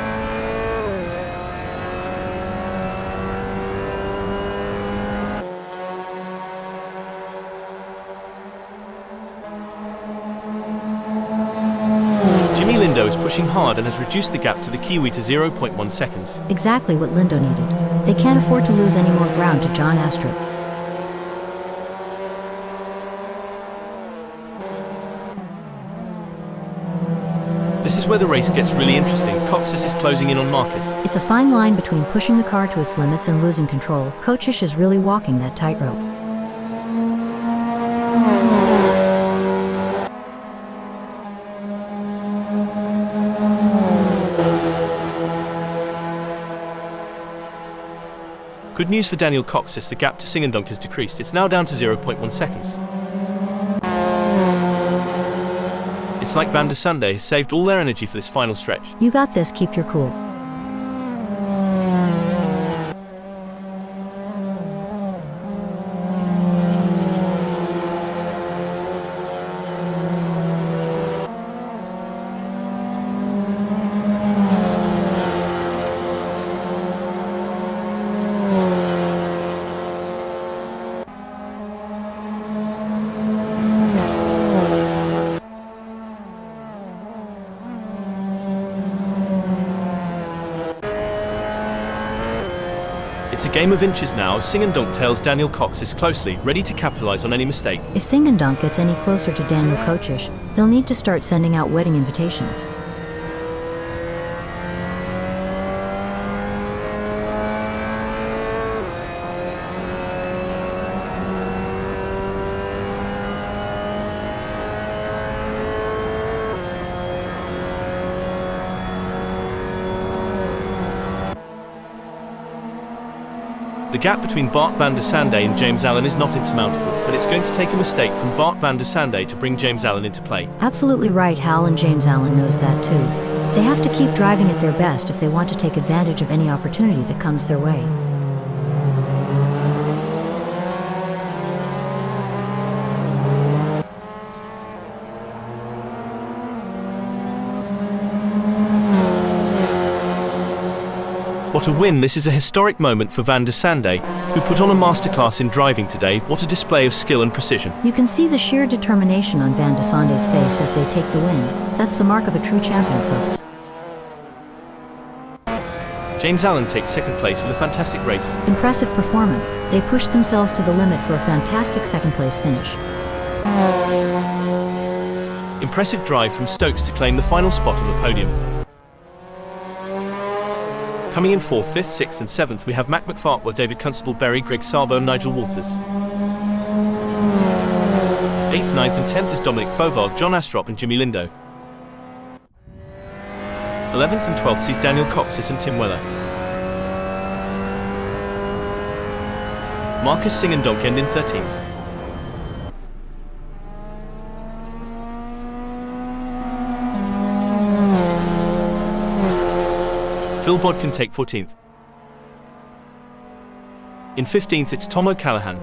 Lindo is pushing hard and has reduced the gap to the Kiwi to 0.1 seconds. Exactly what Lindo needed. They can't afford to lose any more ground to John Astrup. This is where the race gets really interesting. Coxis is closing in on Marcus. It's a fine line between pushing the car to its limits and losing control. Kochish is really walking that tightrope. Good news for Daniel Coxis, the gap to Singendonk has decreased. It's now down to 0.1 seconds. It's like Van der Sunday has saved all their energy for this final stretch. You got this, keep your cool. It's a game of inches now as Singendonk tails Daniel Coxis closely, ready to capitalize on any mistake. If Singendonk gets any closer to Daniel Kochish, they'll need to start sending out wedding invitations. The gap between Bart van der Sande and James Allen is not insurmountable, but it's going to take a mistake from Bart van der Sande to bring James Allen into play. Absolutely right, Hal, and James Allen knows that too. They have to keep driving at their best if they want to take advantage of any opportunity that comes their way. What a win! This is a historic moment for Van der Sande, who put on a masterclass in driving today. What a display of skill and precision. You can see the sheer determination on Van der Sande's face as they take the win. That's the mark of a true champion, folks. James Allen takes second place with a fantastic race. Impressive performance. They pushed themselves to the limit for a fantastic second place finish. Impressive drive from Stokes to claim the final spot on the podium. Coming in 4th, 5th, 6th and 7th we have Mac McFartwell, David Constable, Berry, Greg Sabo and Nigel Waters. 8th, 9th and 10th is Dominic Fovard, John Astrup and Jimmy Lindo. 11th and 12th sees Daniel Coxis and Tim Weller. Marcus Singendonk end in 13th. Phil Bodkin take 14th. In 15th it's Tom O'Callaghan.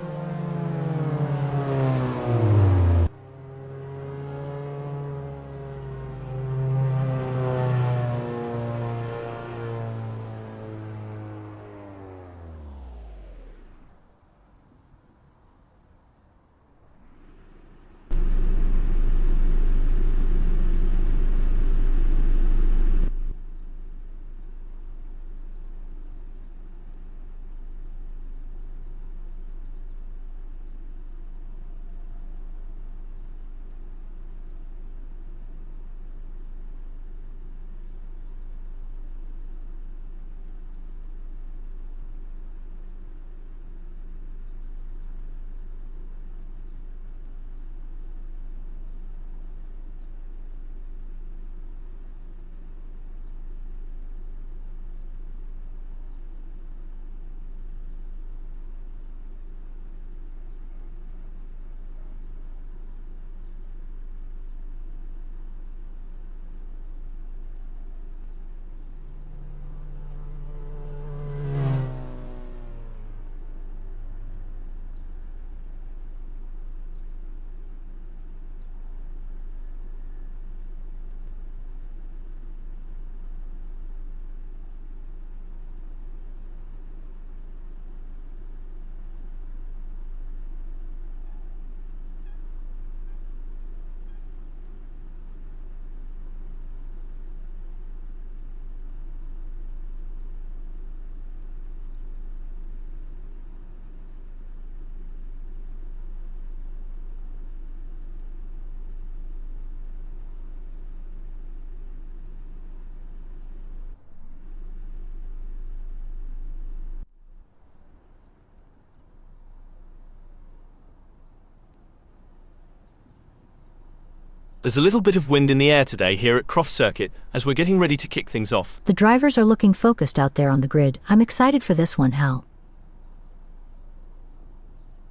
There's a little bit of wind in the air today here at Croft Circuit as we're getting ready to kick things off. The drivers are looking focused out there on the grid. I'm excited for this one, Hal.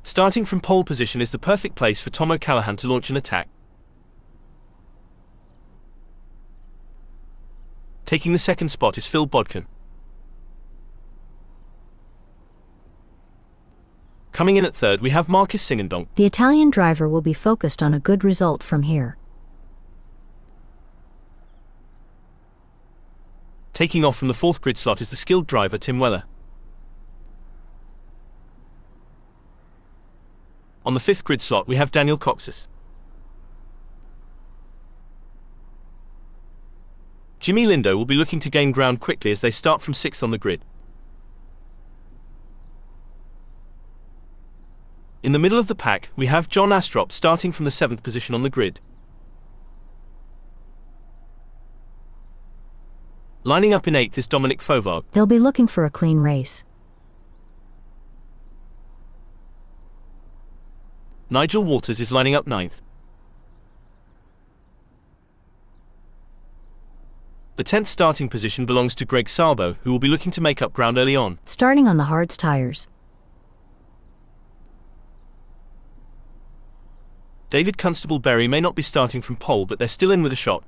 Starting from pole position is the perfect place for Tom O'Callaghan to launch an attack. Taking the second spot is Phil Bodkin. Coming in at third, we have Marcus Singendonk. The Italian driver will be focused on a good result from here. Taking off from the fourth grid slot is the skilled driver Tim Weller. On the fifth grid slot, we have Daniel Coxis. Jimmy Lindo will be looking to gain ground quickly as they start from sixth on the grid. In the middle of the pack, we have John Astrop starting from the seventh position on the grid. Lining up in eighth is Dominic Fovard. They'll be looking for a clean race. Nigel Walters is lining up ninth. The 10th starting position belongs to Greg Salbo, who will be looking to make up ground early on. Starting on the hards tires. David Constable Berry may not be starting from pole, but they're still in with a shot.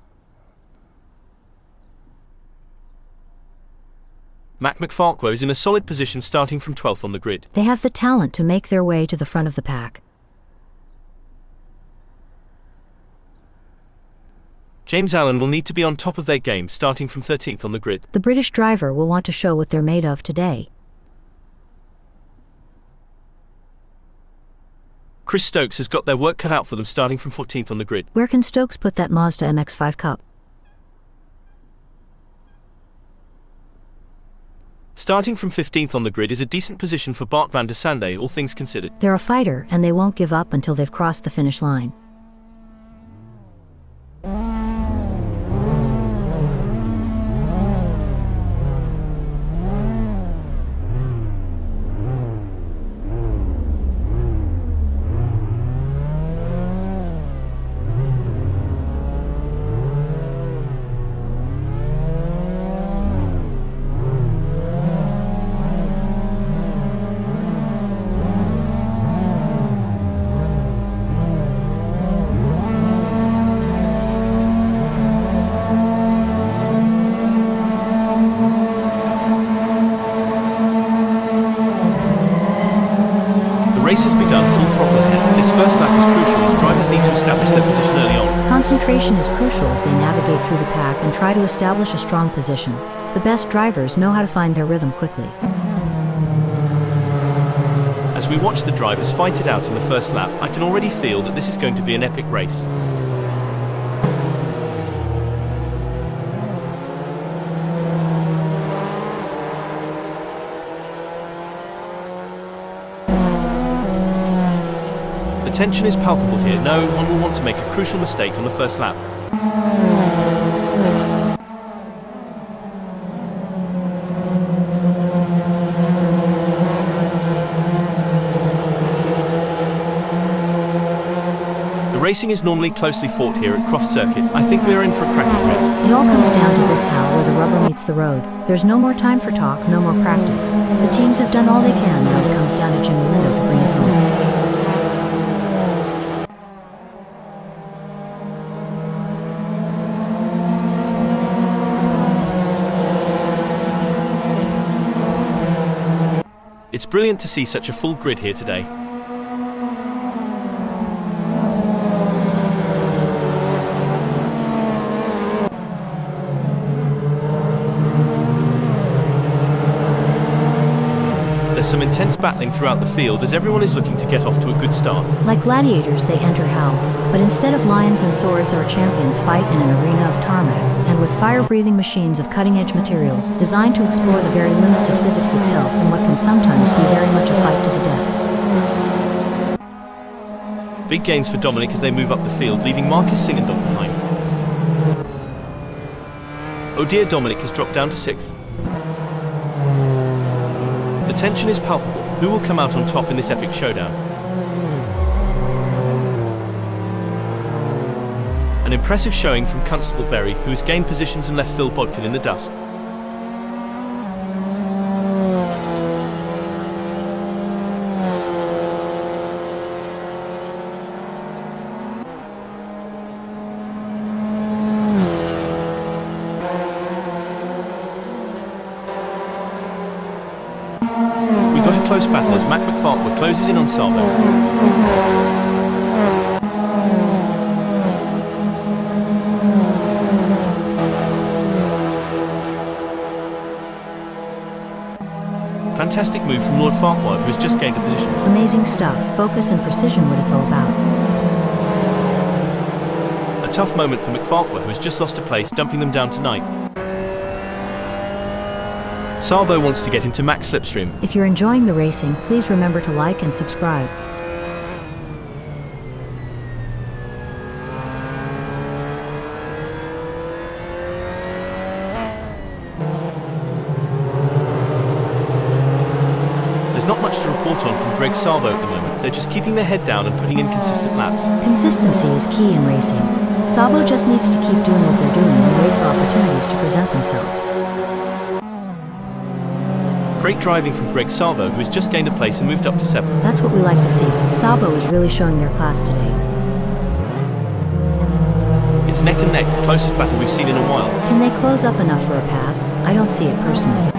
Mac McFarquhar is in a solid position starting from 12th on the grid. They have the talent to make their way to the front of the pack. James Allen will need to be on top of their game starting from 13th on the grid. The British driver will want to show what they're made of today. Chris Stokes has got their work cut out for them starting from 14th on the grid. Where can Stokes put that Mazda MX5 Cup? Starting from 15th on the grid is a decent position for Bart van der Sande, all things considered. They're a fighter, and they won't give up until they've crossed the finish line. The race has begun full throttle ahead. This first lap is crucial as drivers need to establish their position early on. Concentration is crucial as they navigate through the pack and try to establish a strong position. The best drivers know how to find their rhythm quickly. As we watch the drivers fight it out in the first lap, I can already feel that this is going to be an epic race. The tension is palpable here. No one will want to make a crucial mistake on the first lap. The racing is normally closely fought here at Croft Circuit. I think we're in for a cracking race. It all comes down to this, Hal, where the rubber meets the road. There's no more time for talk, no more practice. The teams have done all they can. Now it comes down to Jimmy Lindo to bring it home. It's brilliant to see such a full grid here today. There's some intense battling throughout the field as everyone is looking to get off to a good start. Like gladiators, they enter hell, but instead of lions and swords, our champions fight in an arena of tarmac, and with fire-breathing machines of cutting-edge materials, designed to explore the very limits of physics itself in what can sometimes be very much a fight to the death. Big gains for Dominic as they move up the field, leaving Marcus Singendonk behind. Oh dear, Dominic has dropped down to 6th. The tension is palpable. Who will come out on top in this epic showdown? An impressive showing from Constable Berry, who has gained positions and left Phil Bodkin in the dust. We got a close battle as Mac McFartwell closes in on Sabo. Fantastic move from Lord Farquhar, who has just gained a position. Amazing stuff, focus and precision, what it's all about. A tough moment for McFarquhar, who has just lost a place, dumping them down to 9th. Sabo wants to get into Mac's slipstream. If you're enjoying the racing, please remember to like and subscribe. There's not much to report on from Greg Sabo at the moment. They're just keeping their head down and putting in consistent laps. Consistency is key in racing. Sabo just needs to keep doing what they're doing and wait for opportunities to present themselves. Great driving from Greg Sabo, who has just gained a place and moved up to 7th. That's what we like to see. Sabo is really showing their class today. It's neck and neck, the closest battle we've seen in a while. Can they close up enough for a pass? I don't see it personally.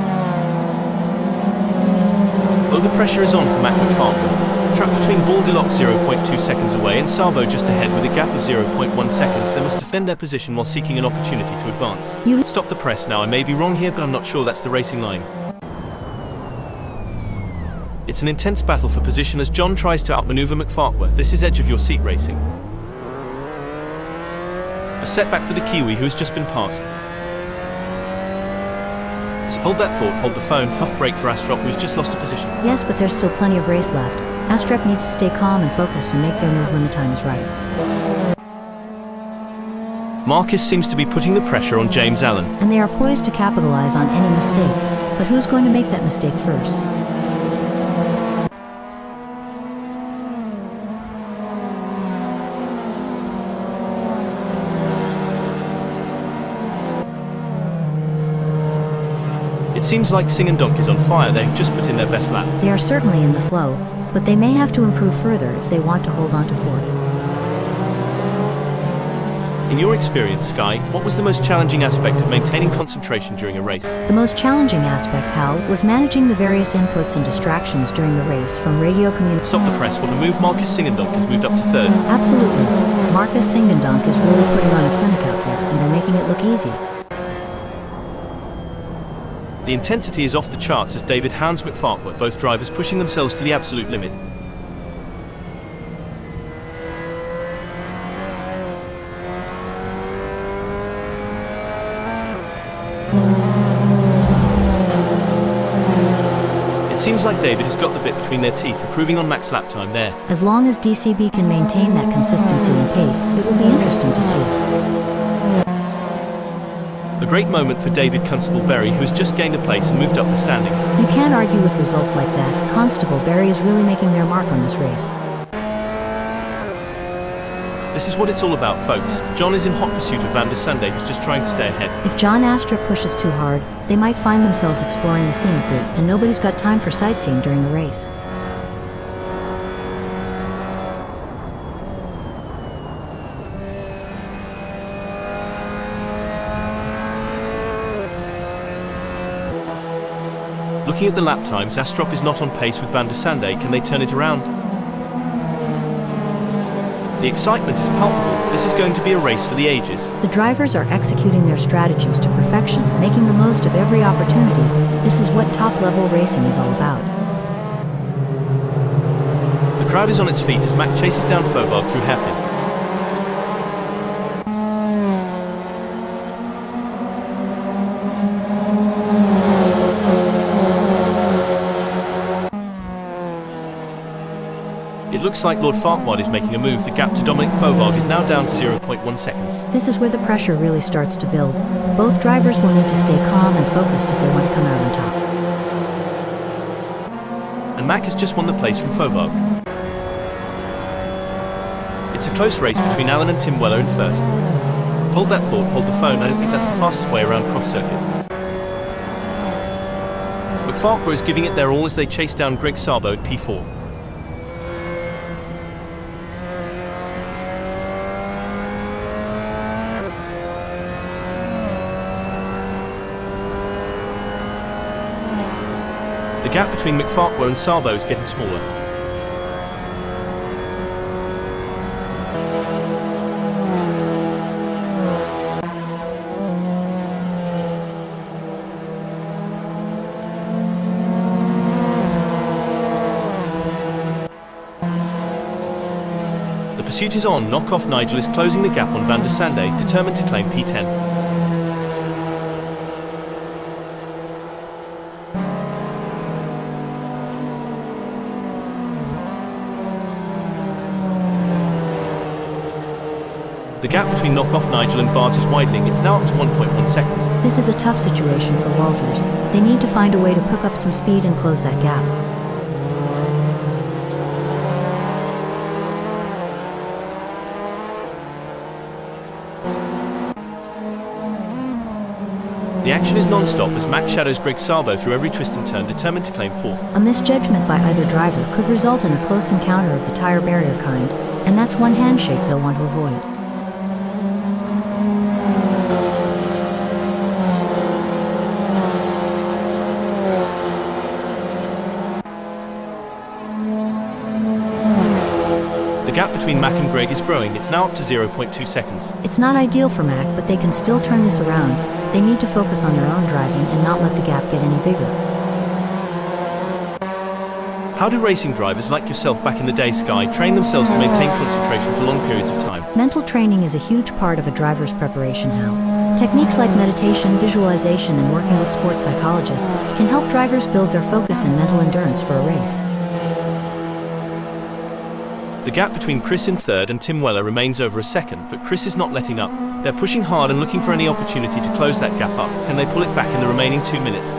Oh, the pressure is on for Mac McFartwell. Trapped between Baldilock 0.2 seconds away and Sabo just ahead with a gap of 0.1 seconds. They must defend their position while seeking an opportunity to advance. Stop the press now. I may be wrong here, but I'm not sure that's the racing line. It's an intense battle for position as John tries to outmaneuver McFartwell. This is edge of your seat racing. A setback for the Kiwi, who has just been passed. So hold that thought, hold the phone, huff break for Astrop, who's just lost a position. Yes, but there's still plenty of race left. Astrop needs to stay calm and focused and make their move when the time is right. Marcus seems to be putting the pressure on James Allen. And they are poised to capitalize on any mistake. But who's going to make that mistake first? It seems like Singandonk is on fire. They've just put in their best lap. They are certainly in the flow, but they may have to improve further if they want to hold on to 4th. In your experience, Sky, what was the most challenging aspect of maintaining concentration during a race? The most challenging aspect, Hal, was managing the various inputs and distractions during the race, from radio communication. Stop the press. What a move. Marcus Singandonk has moved up to 3rd. Absolutely. Marcus Singandonk is really putting on a clinic out there, and they're making it look easy. The intensity is off the charts as David hounds McFartwell, both drivers pushing themselves to the absolute limit. It seems like David has got the bit between their teeth, improving on max lap time there. As long as DCB can maintain that consistency and pace, it will be interesting to see. A great moment for David Constable Berry, who has just gained a place and moved up the standings. You can't argue with results like that. Constable Berry is really making their mark on this race. This is what it's all about, folks. John is in hot pursuit of Van der Sande, who's just trying to stay ahead. If John Astrup pushes too hard, they might find themselves exploring the scenic route, and nobody's got time for sightseeing during the race. Looking at the lap times, Astrop is not on pace with Van der Sande. Can they turn it around? The excitement is palpable. This is going to be a race for the ages. The drivers are executing their strategies to perfection, making the most of every opportunity. This is what top-level racing is all about. The crowd is on its feet as Mac chases down Fauvargue through hairpin. It looks like Lord Farquhar is making a move. The gap to Dominic Fauvargue is now down to 0.1 seconds. This is where the pressure really starts to build. Both drivers will need to stay calm and focused if they want to come out on top. And Mac has just won the place from Fauvargue. It's a close race between Alan and Tim Weller in first. Hold that thought, hold the phone. I don't think that's the fastest way around Croft circuit. McFarquhar is giving it their all as they chase down Greg Sabo at P4. The gap between McFarquhar and Sabo is getting smaller. The pursuit is on. Knockoff Nigel is closing the gap on Van der Sande, determined to claim P10. The gap between Knockoff Nigel and Bart is widening. It's now up to 1.1 seconds. This is a tough situation for Walters. They need to find a way to pick up some speed and close that gap. The action is non-stop as Mac shadows Greg Sabo through every twist and turn, determined to claim fourth. A misjudgment by either driver could result in a close encounter of the tire barrier kind, and that's one handshake they'll want to avoid. The gap between Mac and Greg is growing. It's now up to 0.2 seconds. It's not ideal for Mac, but they can still turn this around. They need to focus on their own driving and not let the gap get any bigger. How do racing drivers like yourself back in the day, Sky, train themselves to maintain concentration for long periods of time? Mental training is a huge part of a driver's preparation, Hal. Techniques like meditation, visualization, and working with sports psychologists can help drivers build their focus and mental endurance for a race. The gap between Chris in third and Tim Weller remains over a second, but Chris is not letting up. They're pushing hard and looking for any opportunity to close that gap up. Can they pull it back in the remaining 2 minutes?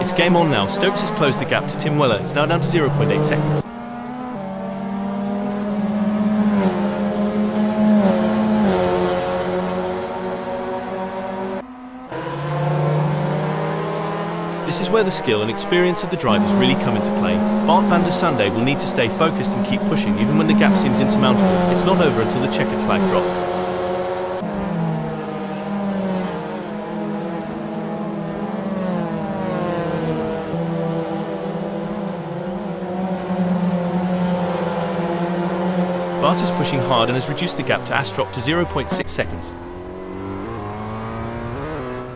It's game on now. Stokes has closed the gap to Tim Weller. It's now down to 0.8 seconds. This is where the skill and experience of the drivers really come into play. Bart van der Sande will need to stay focused and keep pushing even when the gap seems insurmountable. It's not over until the checkered flag drops. Bart is pushing hard and has reduced the gap to Astrop to 0.6 seconds.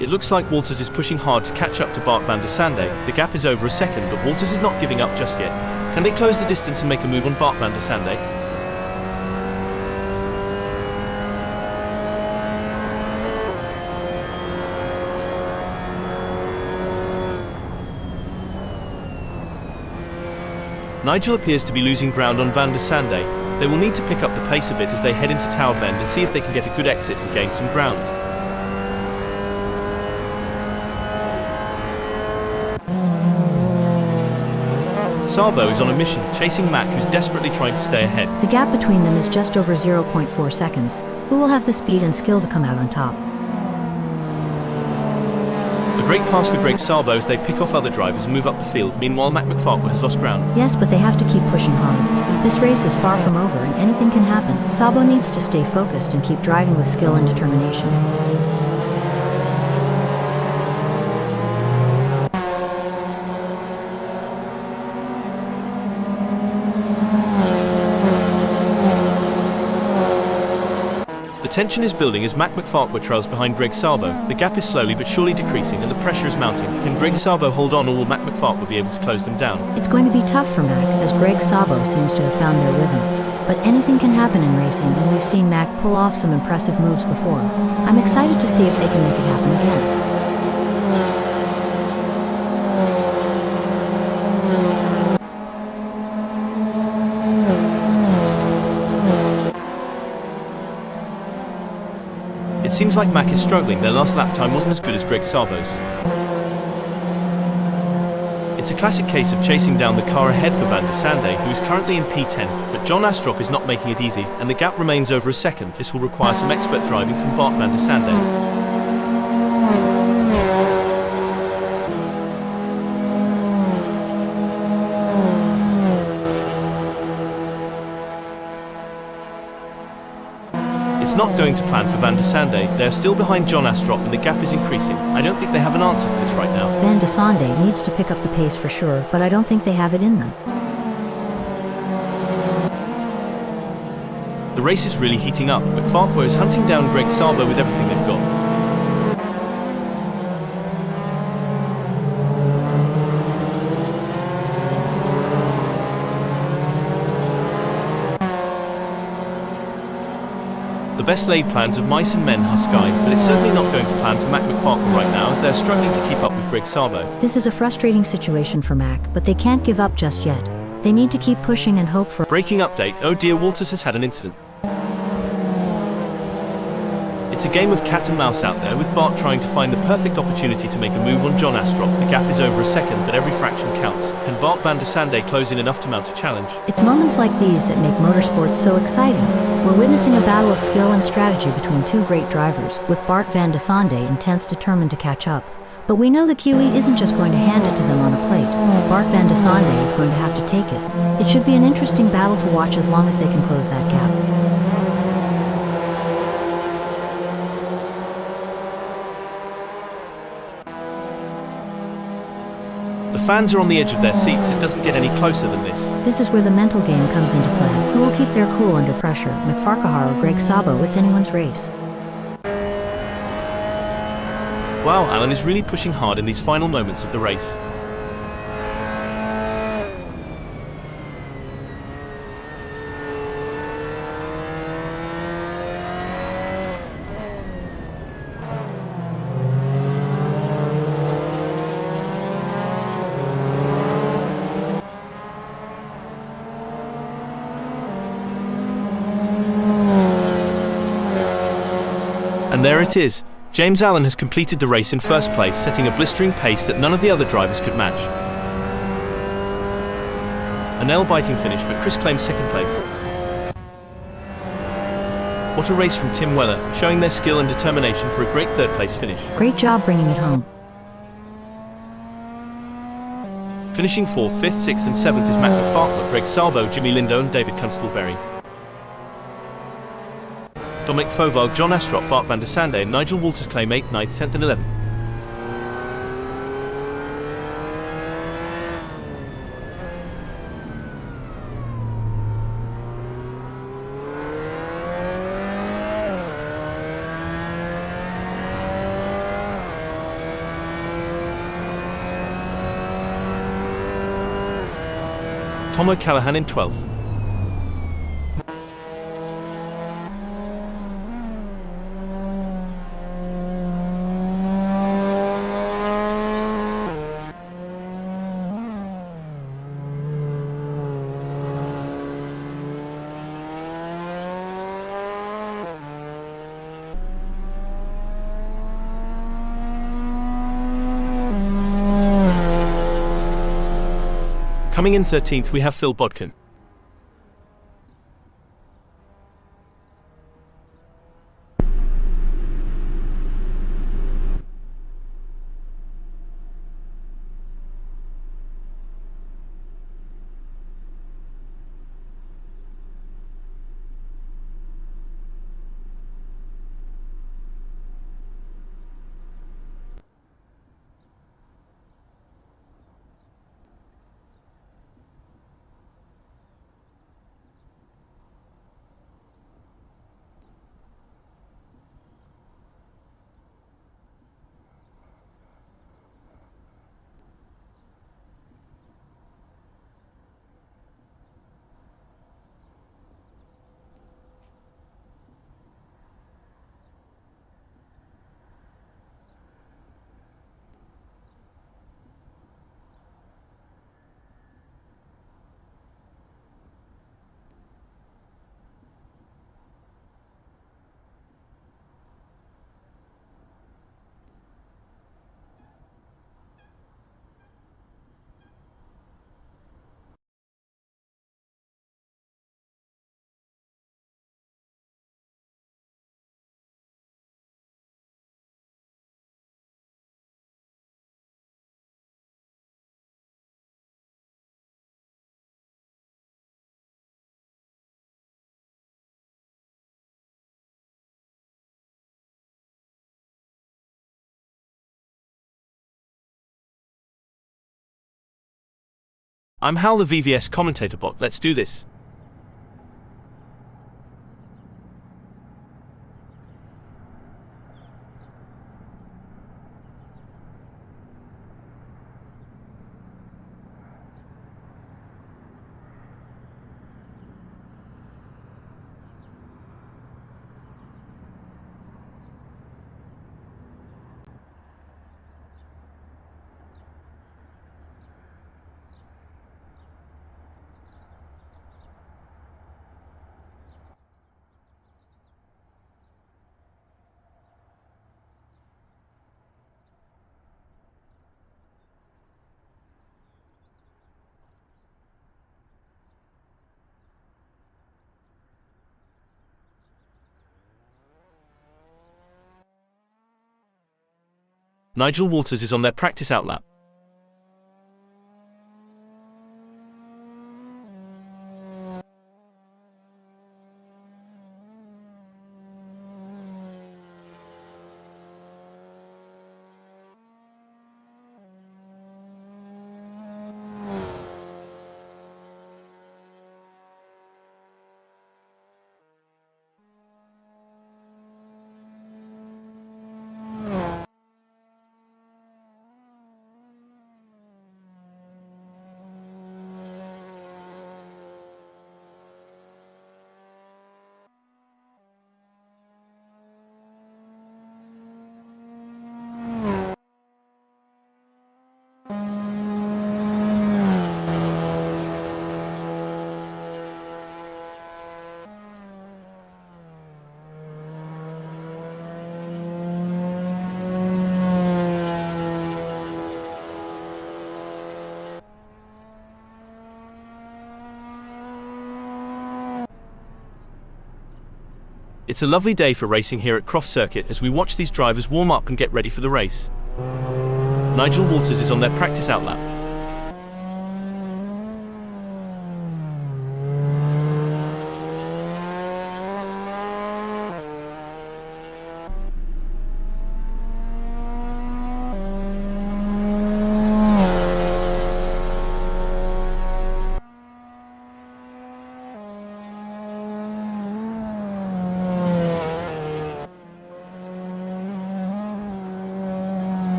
It looks like Walters is pushing hard to catch up to Bart van der Sande. The gap is over a second, but Walters is not giving up just yet. Can they close the distance and make a move on Bart van der Sande? Nigel appears to be losing ground on van der Sande. They will need to pick up the pace a bit as they head into Tower Bend and see if they can get a good exit and gain some ground. Sabo is on a mission, chasing Mac, who's desperately trying to stay ahead. The gap between them is just over 0.4 seconds. Who will have the speed and skill to come out on top? A great pass for Greg Sabo as they pick off other drivers and move up the field. Meanwhile, Mac McFarquhar has lost ground. Yes, but they have to keep pushing hard. This race is far from over and anything can happen. Sabo needs to stay focused and keep driving with skill and determination. The tension is building as Mac McFarquhar trails behind Greg Sabo. The gap is slowly but surely decreasing and the pressure is mounting. Can Greg Sabo hold on, or will Mac McFarquhar be able to close them down? It's going to be tough for Mac as Greg Sabo seems to have found their rhythm. But anything can happen in racing, and we've seen Mac pull off some impressive moves before. I'm excited to see if they can make it happen again. It seems like Mac is struggling. Their last lap time wasn't as good as Greg Sabo's. It's a classic case of chasing down the car ahead for Van der Sande, who is currently in P10, but John Astrup is not making it easy, and the gap remains over a second. This will require some expert driving from Bart van der Sande. It's not going to plan for Van der Sande. They are still behind John Astrup and the gap is increasing. I don't think they have an answer for this right now. Van der Sande needs to pick up the pace for sure, but I don't think they have it in them. The race is really heating up. McFarquhar is hunting down Greg Sabo with everything they've got. The best laid plans of mice and men are sky, but it's certainly not going to plan for Mac McFarquhar right now as they're struggling to keep up with Greg Sabo. This is a frustrating situation for Mac, but they can't give up just yet. They need to keep pushing and hope for... Breaking update, oh dear, Walters has had an incident. It's a game of cat and mouse out there, with Bart trying to find the perfect opportunity to make a move on John Astrup. The gap is over a second, but every fraction counts. Can Bart van der Sande close in enough to mount a challenge? It's moments like these that make motorsports so exciting. We're witnessing a battle of skill and strategy between two great drivers, with Bart van der Sande in 10th determined to catch up. But we know the Kiwi isn't just going to hand it to them on a plate. Bart van der Sande is going to have to take it. It should be an interesting battle to watch as long as they can close that gap. The fans are on the edge of their seats. It doesn't get any closer than this. This is where the mental game comes into play. Who will keep their cool under pressure, McFarquhar or Greg Sabo? It's anyone's race. Wow, Alan is really pushing hard in these final moments of the race. And there it is. James Allen has completed the race in first place, setting a blistering pace that none of the other drivers could match. A nail-biting finish, but Chris claims second place. What a race from Tim Weller, showing their skill and determination for a great third-place finish. Great job bringing it home. Finishing 4th, 5th, 6th and 7th is Mac McFarquhar, Greg Sabo, Jimmy Lindo and David Constable-Berry. Dominic Fovard, John Astrup, Bart van der Sande and Nigel Walters claim 8th, 9th, 10th and 11th. Tom O'Callaghan in 12th. Coming in 13th, we have Phil Bodkin. I'm Hal, the VVS commentator bot. Let's do this. Nigel Waters is on their practice outlap. It's a lovely day for racing here at Croft circuit as we watch these drivers warm up and get ready for the race. Nigel Waters is on their practice outlap.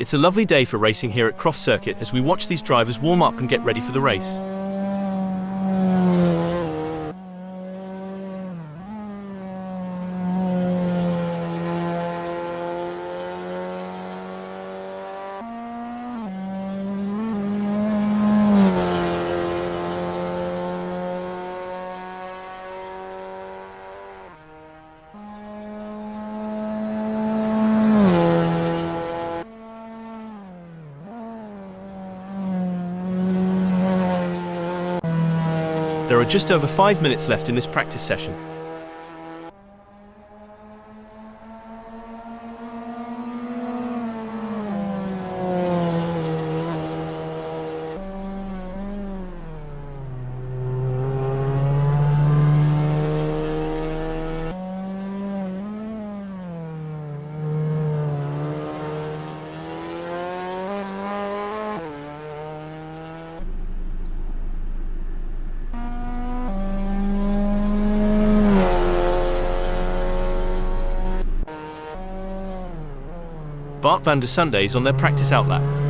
It's a lovely day for racing here at Croft circuit as we watch these drivers warm up and get ready for the race. There are just over 5 minutes left in this practice session. Bart van der Sunday is on their practice outlap.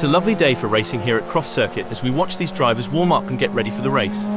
It's a lovely day for racing here at Croft circuit as we watch these drivers warm up and get ready for the race.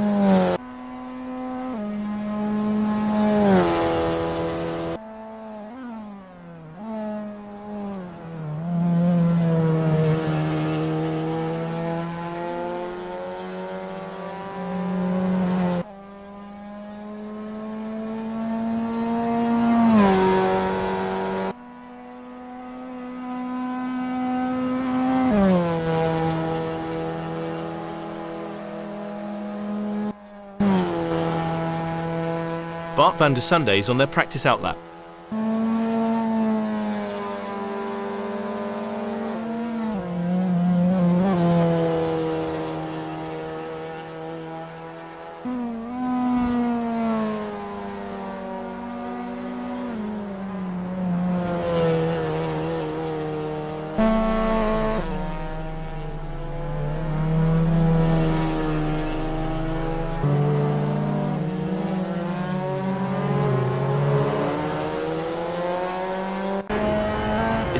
Bart van der Sunday is on their practice outlap.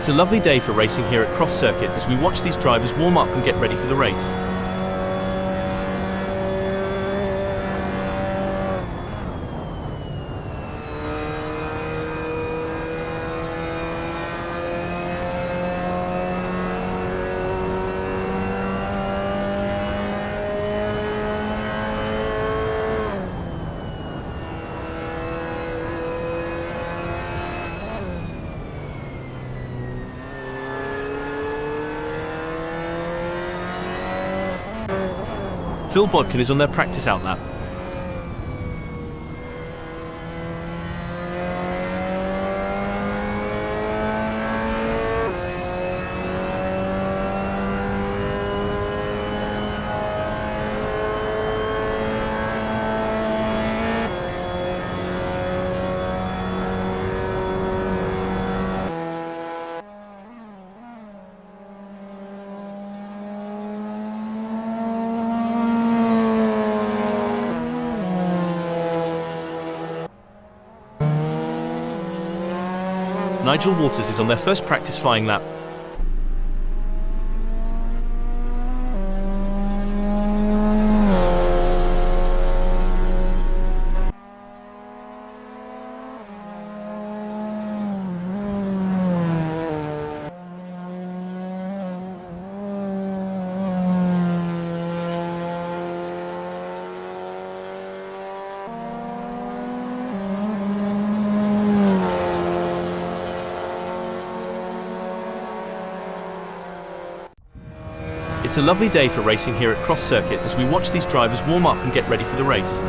It's a lovely day for racing here at Croft Circuit as we watch these drivers warm up and get ready for the race. Phil Bodkin is on their practice outlap. Nigel Waters is on their first practice flying lap. It's a lovely day for racing here at Croft Circuit as we watch these drivers warm up and get ready for the race.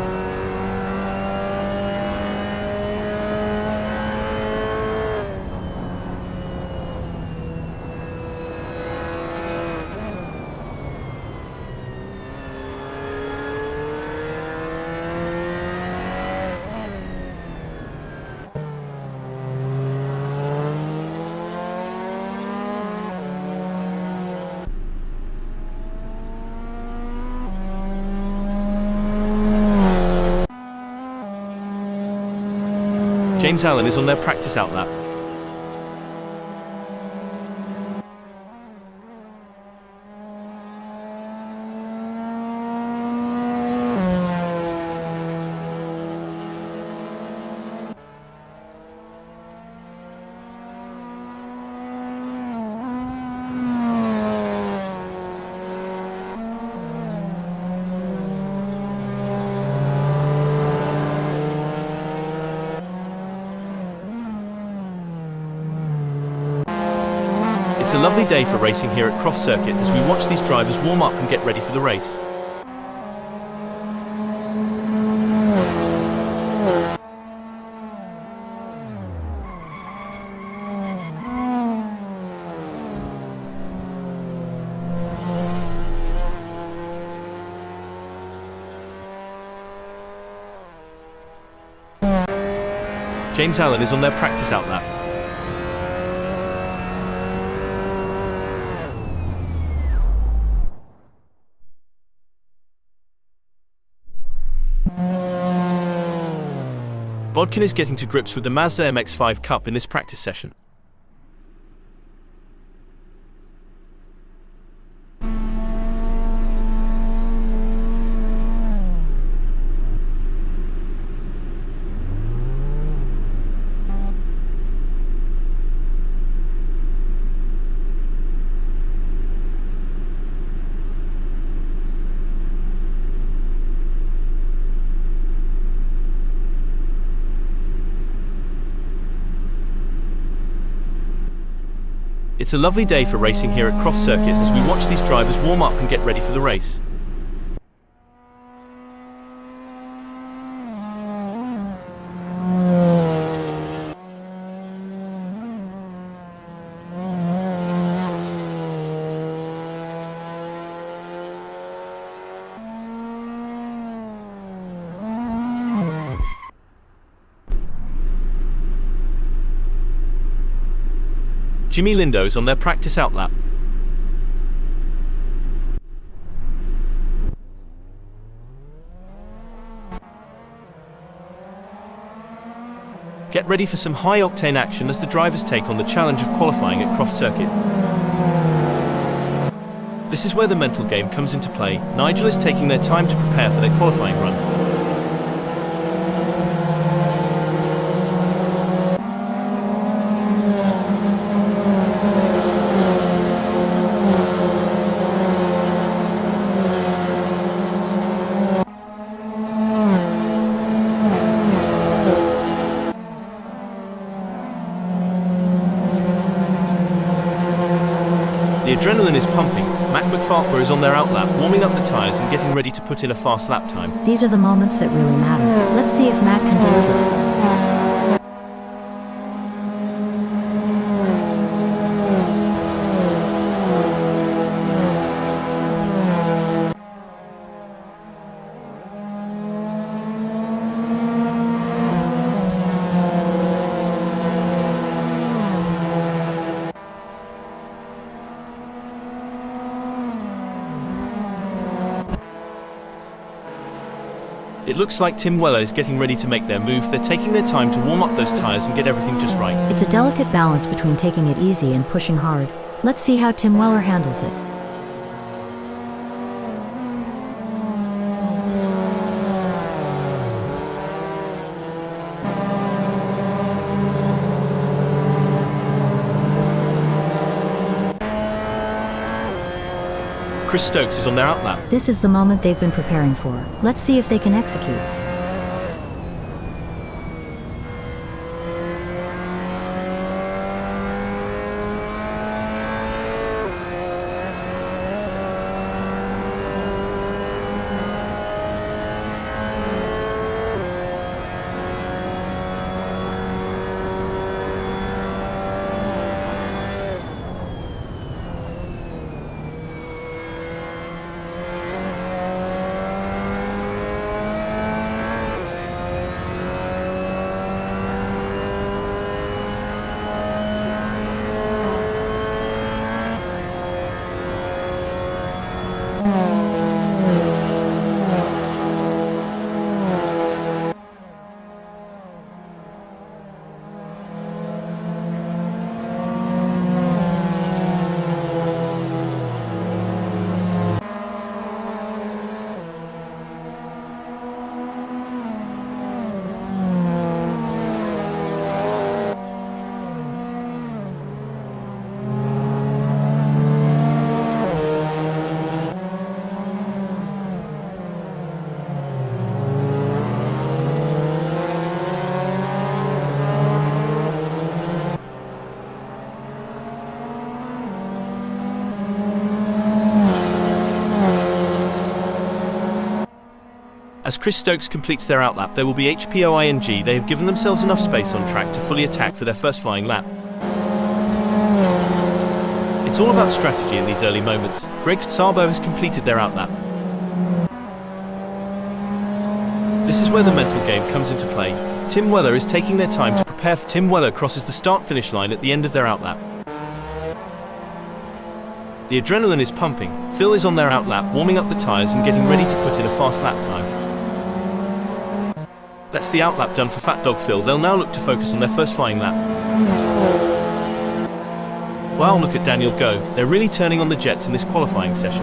James Allen is on their practice outlap. It's a lovely day for racing here at Croft Circuit as we watch these drivers warm up and get ready for the race. James Allen is on their practice outlap. Bodkin is getting to grips with the Mazda MX5 Cup in this practice session. It's a lovely day for racing here at Croft Circuit as we watch these drivers warm up and get ready for the race. Jimmy Lindo's on their practice outlap. Get ready for some high-octane action as the drivers take on the challenge of qualifying at Croft circuit. This is where the mental game comes into play. Nigel is taking their time to prepare for their qualifying run. The adrenaline is pumping. Mac McFarquhar is on their outlap, warming up the tyres and getting ready to put in a fast lap time. These are the moments that really matter. Let's see if Mac can deliver. It looks like Tim Weller is getting ready to make their move. They're taking their time to warm up those tyres and get everything just right. It's a delicate balance between taking it easy and pushing hard. Let's see how Tim Weller handles it. Chris Stokes is on their outlap. This is the moment they've been preparing for. Let's see if they can execute. As Chris Stokes completes their outlap, there will be HPOING. They have given themselves enough space on track to fully attack for their first flying lap. It's all about strategy in these early moments. Greg Sabo has completed their outlap. This is where the mental game comes into play. Tim Weller is taking their time to prepare. Tim Weller crosses the start-finish line at the end of their outlap. The adrenaline is pumping. Phil is on their outlap, warming up the tyres and getting ready to put in a fast lap time. That's the outlap done for Fat Dog Phil. They'll now look to focus on their first flying lap. Wow, look at Daniel go. They're really turning on the jets in this qualifying session.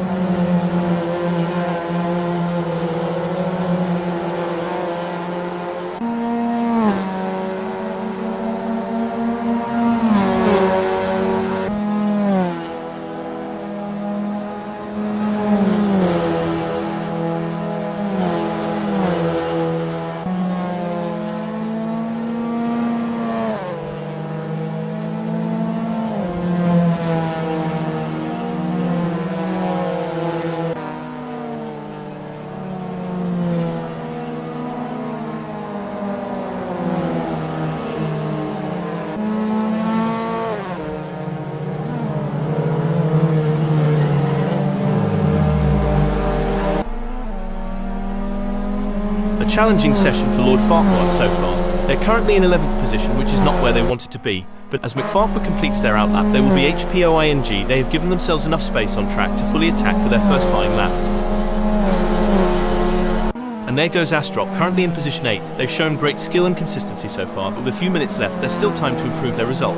challenging session for Lord Farquhar so far. They're currently in 11th position, which is not where they wanted to be, but as McFarquhar completes their outlap, they will be HPOING. They have given themselves enough space on track to fully attack for their first flying lap. And there goes Astrop, currently in position 8. They've shown great skill and consistency so far, but with a few minutes left, there's still time to improve their result.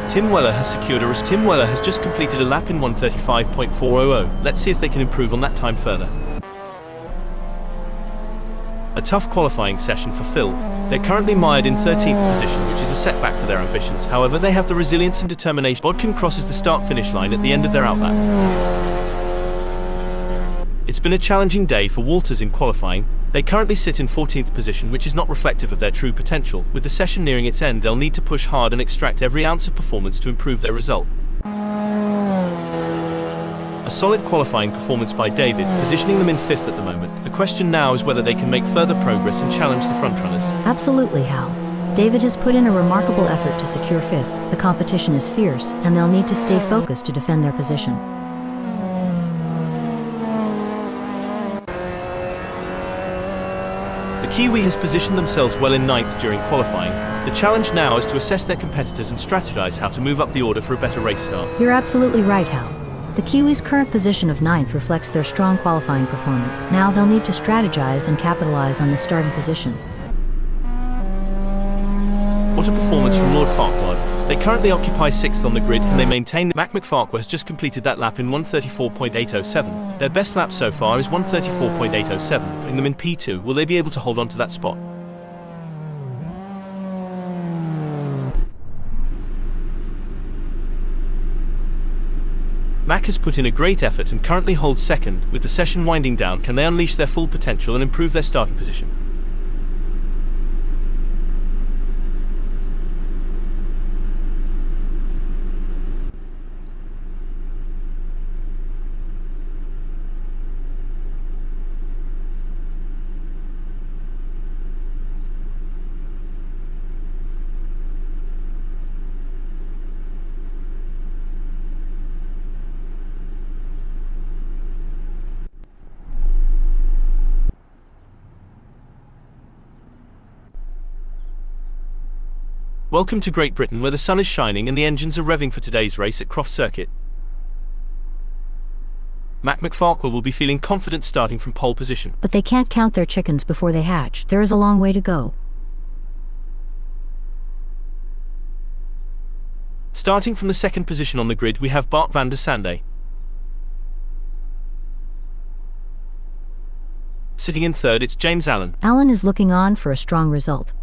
Tim Weller has secured a Tim Weller has just completed a lap in 1:35.400. Let's see if they can improve on that time further. A tough qualifying session for Phil. They're currently mired in 13th position, which is a setback for their ambitions. However, they have the resilience and determination. Bodkin crosses the start-finish line at the end of their outlap. It's been a challenging day for Walters in qualifying. They currently sit in 14th position, which is not reflective of their true potential. With the session nearing its end, they'll need to push hard and extract every ounce of performance to improve their result. A solid qualifying performance by David, positioning them in 5th at the moment. The question now is whether they can make further progress and challenge the frontrunners. Absolutely, Hal. David has put in a remarkable effort to secure 5th. The competition is fierce, and they'll need to stay focused to defend their position. The Kiwi has positioned themselves well in 9th during qualifying. The challenge now is to assess their competitors and strategize how to move up the order for a better race start. You're absolutely right, Hal. The Kiwis' current position of 9th reflects their strong qualifying performance. Now they'll need to strategize and capitalize on the starting position. What a performance from Lord Farquhar. They currently occupy 6th on the grid, and they maintain. McFarquhar has just completed that lap in 1:34.807. Their best lap so far is 1:34.807, putting them in P2. Will they be able to hold on to that spot? Mac has put in a great effort and currently holds 2nd. With the session winding down, can they unleash their full potential and improve their starting position? Welcome to Great Britain, where the sun is shining and the engines are revving for today's race at Croft circuit. McFarquhar will be feeling confident starting from pole position. But they can't count their chickens before they hatch. There is a long way to go. Starting from the 2nd position on the grid, we have Bart van der Sande. Sitting in 3rd, it's James Allen. Allen is looking on for a strong result.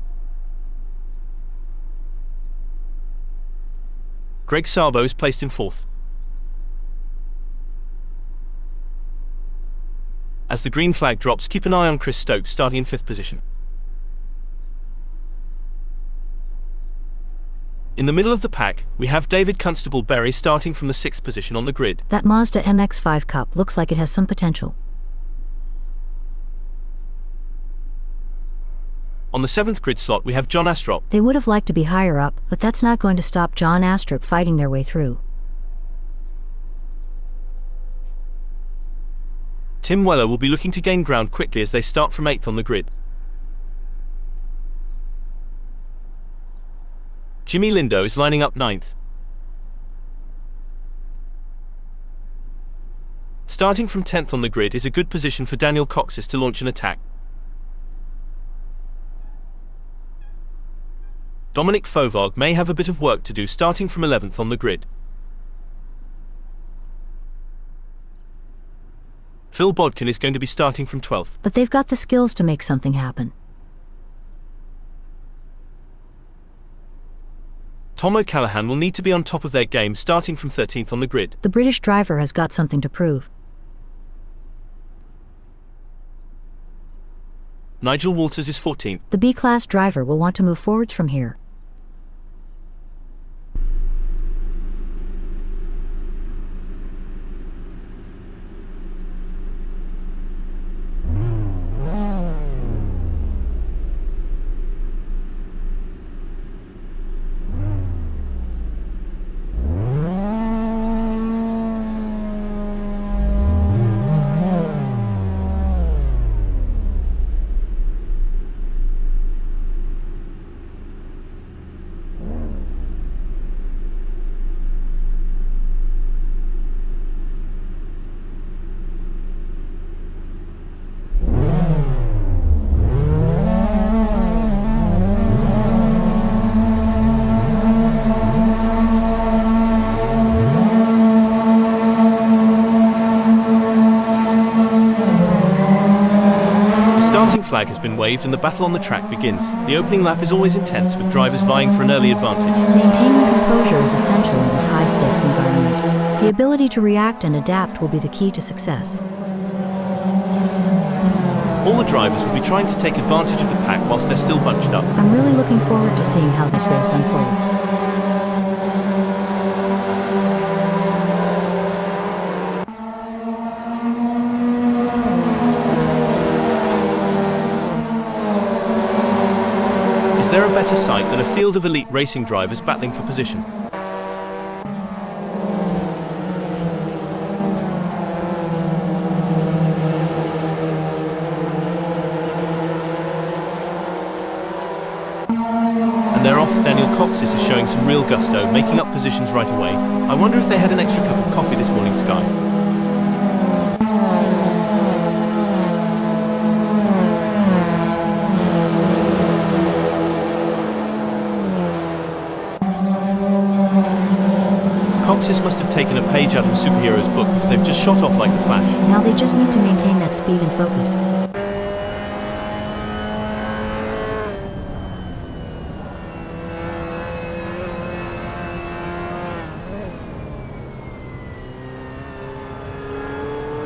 Greg Sabo is placed in 4th. As the green flag drops, keep an eye on Chris Stokes starting in 5th position. In the middle of the pack, we have David Constable Berry starting from the 6th position on the grid. That Mazda MX5 Cup looks like it has some potential. On the 7th grid slot, we have John Astrop. They would have liked to be higher up, but that's not going to stop John Astrop fighting their way through. Tim Weller will be looking to gain ground quickly as they start from 8th on the grid. Jimmy Lindo is lining up 9th. Starting from 10th on the grid is a good position for Daniel Coxis to launch an attack. Dominic Fovog may have a bit of work to do starting from 11th on the grid. Phil Bodkin is going to be starting from 12th. But they've got the skills to make something happen. Tom O'Callaghan will need to be on top of their game starting from 13th on the grid. The British driver has got something to prove. Nigel Walters is 14th. The B-class driver will want to move forwards from here. starting flag has been waved and the battle on the track begins. The opening lap is always intense, with drivers vying for an early advantage. Maintaining composure is essential in this high-stakes environment. The ability to react and adapt will be the key to success. All the drivers will be trying to take advantage of the pack whilst they're still bunched up. I'm really looking forward to seeing how this race unfolds. Is there a better sight than a field of elite racing drivers battling for position? They're off. Daniel Coxis is showing some real gusto, making up positions right away. I wonder if they had an extra cup of coffee this morning, Sky. Coxis must have taken a page out of a superhero's book because they've just shot off like the Flash. Now they just need to maintain that speed and focus.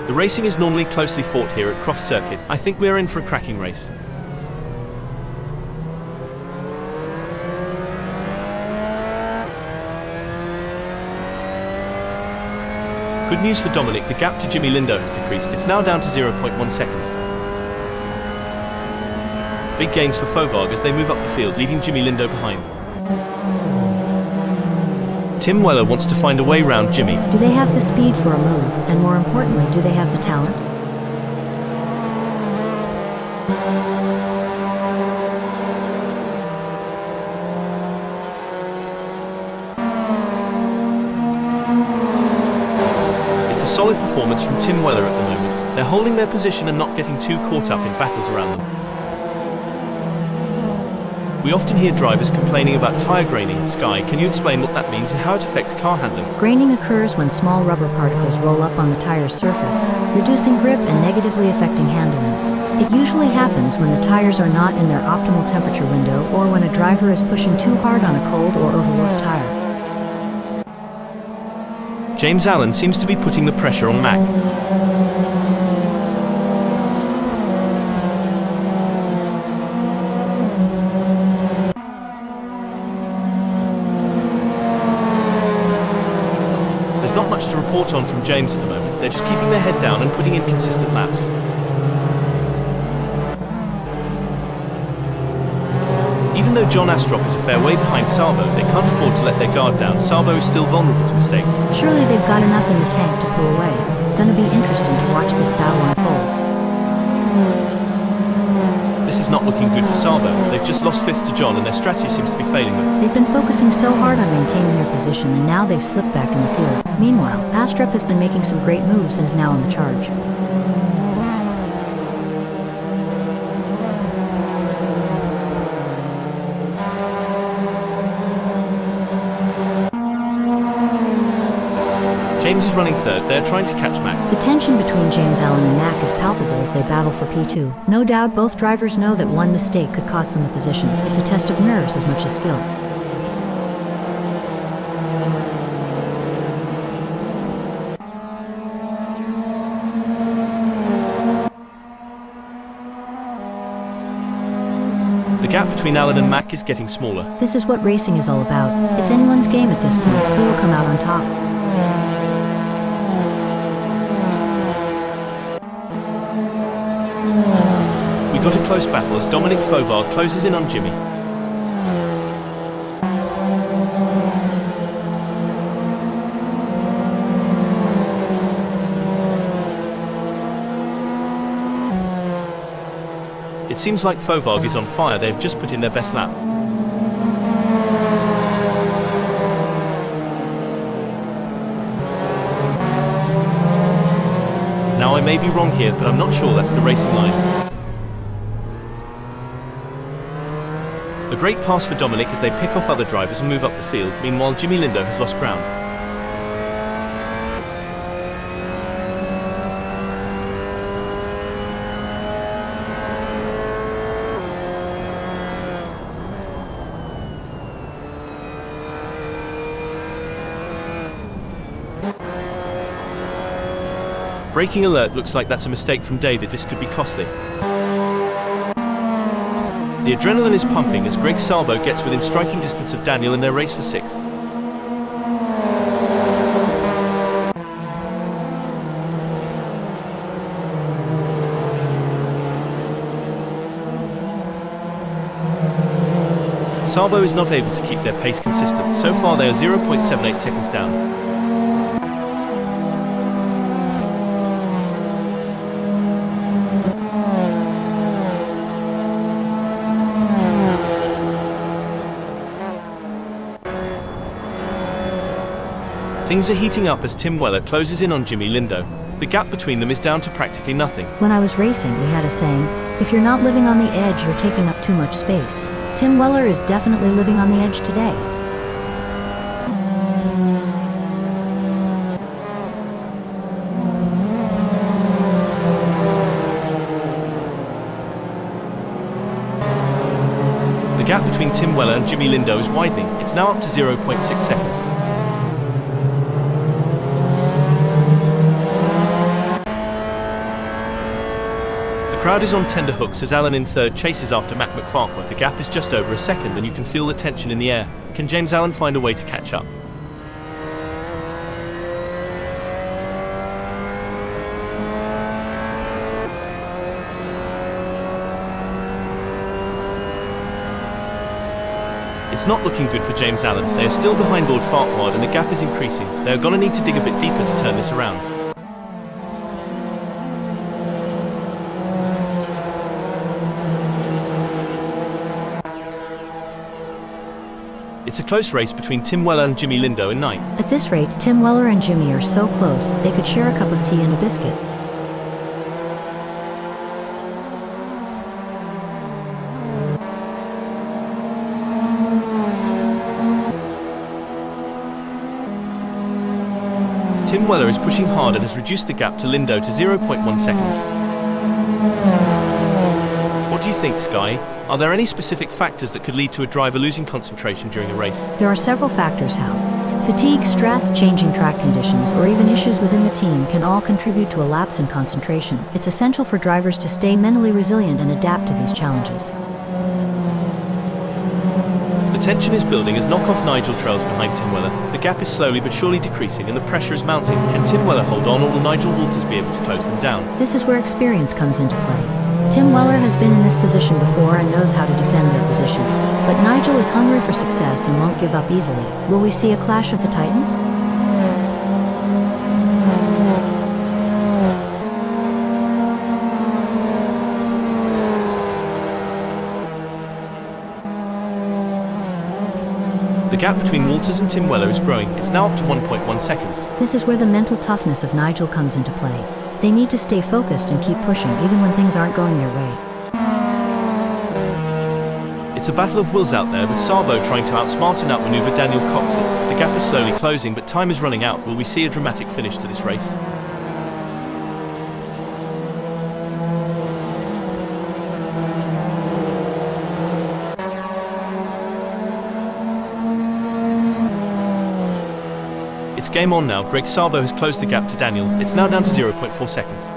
The racing is normally closely fought here at Croft Circuit. I think we're in for a cracking race. Good news for Dominic, the gap to Jimmy Lindo has decreased. It's now down to 0.1 seconds. Big gains for Fovag as they move up the field, leaving Jimmy Lindo behind. Tim Weller wants to find a way round Jimmy. Do they have the speed for a move? And more importantly, do they have the talent? It's a solid performance from Tim Weller at the moment. They're holding their position and not getting too caught up in battles around them. We often hear drivers complaining about tyre graining. Sky, can you explain what that means and how it affects car handling? Graining occurs when small rubber particles roll up on the tire's surface, reducing grip and negatively affecting handling. It usually happens when the tires are not in their optimal temperature window or when a driver is pushing too hard on a cold or overworked tire. James Allen seems to be putting the pressure on Mack. Not much to report on from James at the moment. They're just keeping their head down and putting in consistent laps. Even though John Astrop is a fair way behind Salvo, they can't afford to let their guard down. Salvo is still vulnerable to mistakes. Surely they've got enough in the tank to pull away. Gonna be interesting to watch this battle unfold. This is not looking good for Salvo. They've just lost fifth to John and their strategy seems to be failing them. They've been focusing so hard on maintaining their position and now they've slipped back in the field. Meanwhile, Astrup has been making some great moves and is now on the charge. James is running third. They're trying to catch Mack. The tension between James Allen and Mack is palpable as they battle for P2. No doubt both drivers know that one mistake could cost them the position. It's a test of nerves as much as skill. The gap between Allen and Mack is getting smaller. This is what racing is all about. It's anyone's game at this point. Who will come out on top? We got a close battle as Dominic Fovard closes in on Jimmy. It seems like Fovard is on fire. They've just put in their best lap. Now I may be wrong here, but I'm not sure that's the racing line. A great pass for Dominic as they pick off other drivers and move up the field. Meanwhile, Jimmy Lindo has lost ground. Braking alert, looks like that's a mistake from David. This could be costly. The adrenaline is pumping as Greg Salbo gets within striking distance of Daniel in their race for 6th. Salbo is not able to keep their pace consistent. So far they are 0.78 seconds down. Things are heating up as Tim Weller closes in on Jimmy Lindo. The gap between them is down to practically nothing. When I was racing, we had a saying, if you're not living on the edge, you're taking up too much space. Tim Weller is definitely living on the edge today. The gap between Tim Weller and Jimmy Lindo is widening. It's now up to 0.6 seconds. The crowd is on tenterhooks as Allen in third chases after Mac McFarquhar. The gap is just over a second and you can feel the tension in the air. Can James Allen find a way to catch up? It's not looking good for James Allen. They are still behind Lord Farquhar and the gap is increasing. They are going to need to dig a bit deeper to turn this around. It's a close race between Tim Weller and Jimmy Lindo in ninth. At this rate, Tim Weller and Jimmy are so close, they could share a cup of tea and a biscuit. Tim Weller is pushing hard and has reduced the gap to Lindo to 0.1 seconds. What do you think, Sky? Are there any specific factors that could lead to a driver losing concentration during a race? There are several factors, Hal. Fatigue, stress, changing track conditions, or even issues within the team can all contribute to a lapse in concentration. It's essential for drivers to stay mentally resilient and adapt to these challenges. The tension is building as knockoff Nigel trails behind Tim Weller. The gap is slowly but surely decreasing and the pressure is mounting. Can Tim Weller hold on or will Nigel Walters be able to close them down? This is where experience comes into play. Tim Weller has been in this position before and knows how to defend their position. But Nigel is hungry for success and won't give up easily. Will we see a clash of the Titans? The gap between Walters and Tim Weller is growing. It's now up to 1.1 seconds. This is where the mental toughness of Nigel comes into play. They need to stay focused and keep pushing even when things aren't going their way. It's a battle of wills out there with Salvo trying to outsmart and outmaneuver Daniel Cox's. The gap is slowly closing but time is running out. Will we see a dramatic finish to this race? It's game on now. Greg Salvo has closed the gap to Daniel. It's now down to 0.4 seconds.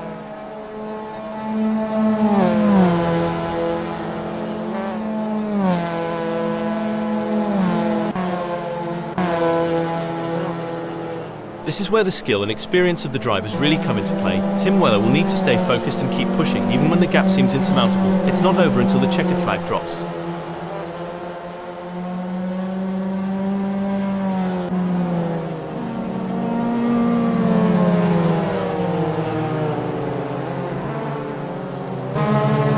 This is where the skill and experience of the drivers really come into play. Tim Weller will need to stay focused and keep pushing even when the gap seems insurmountable. It's not over until the checkered flag drops.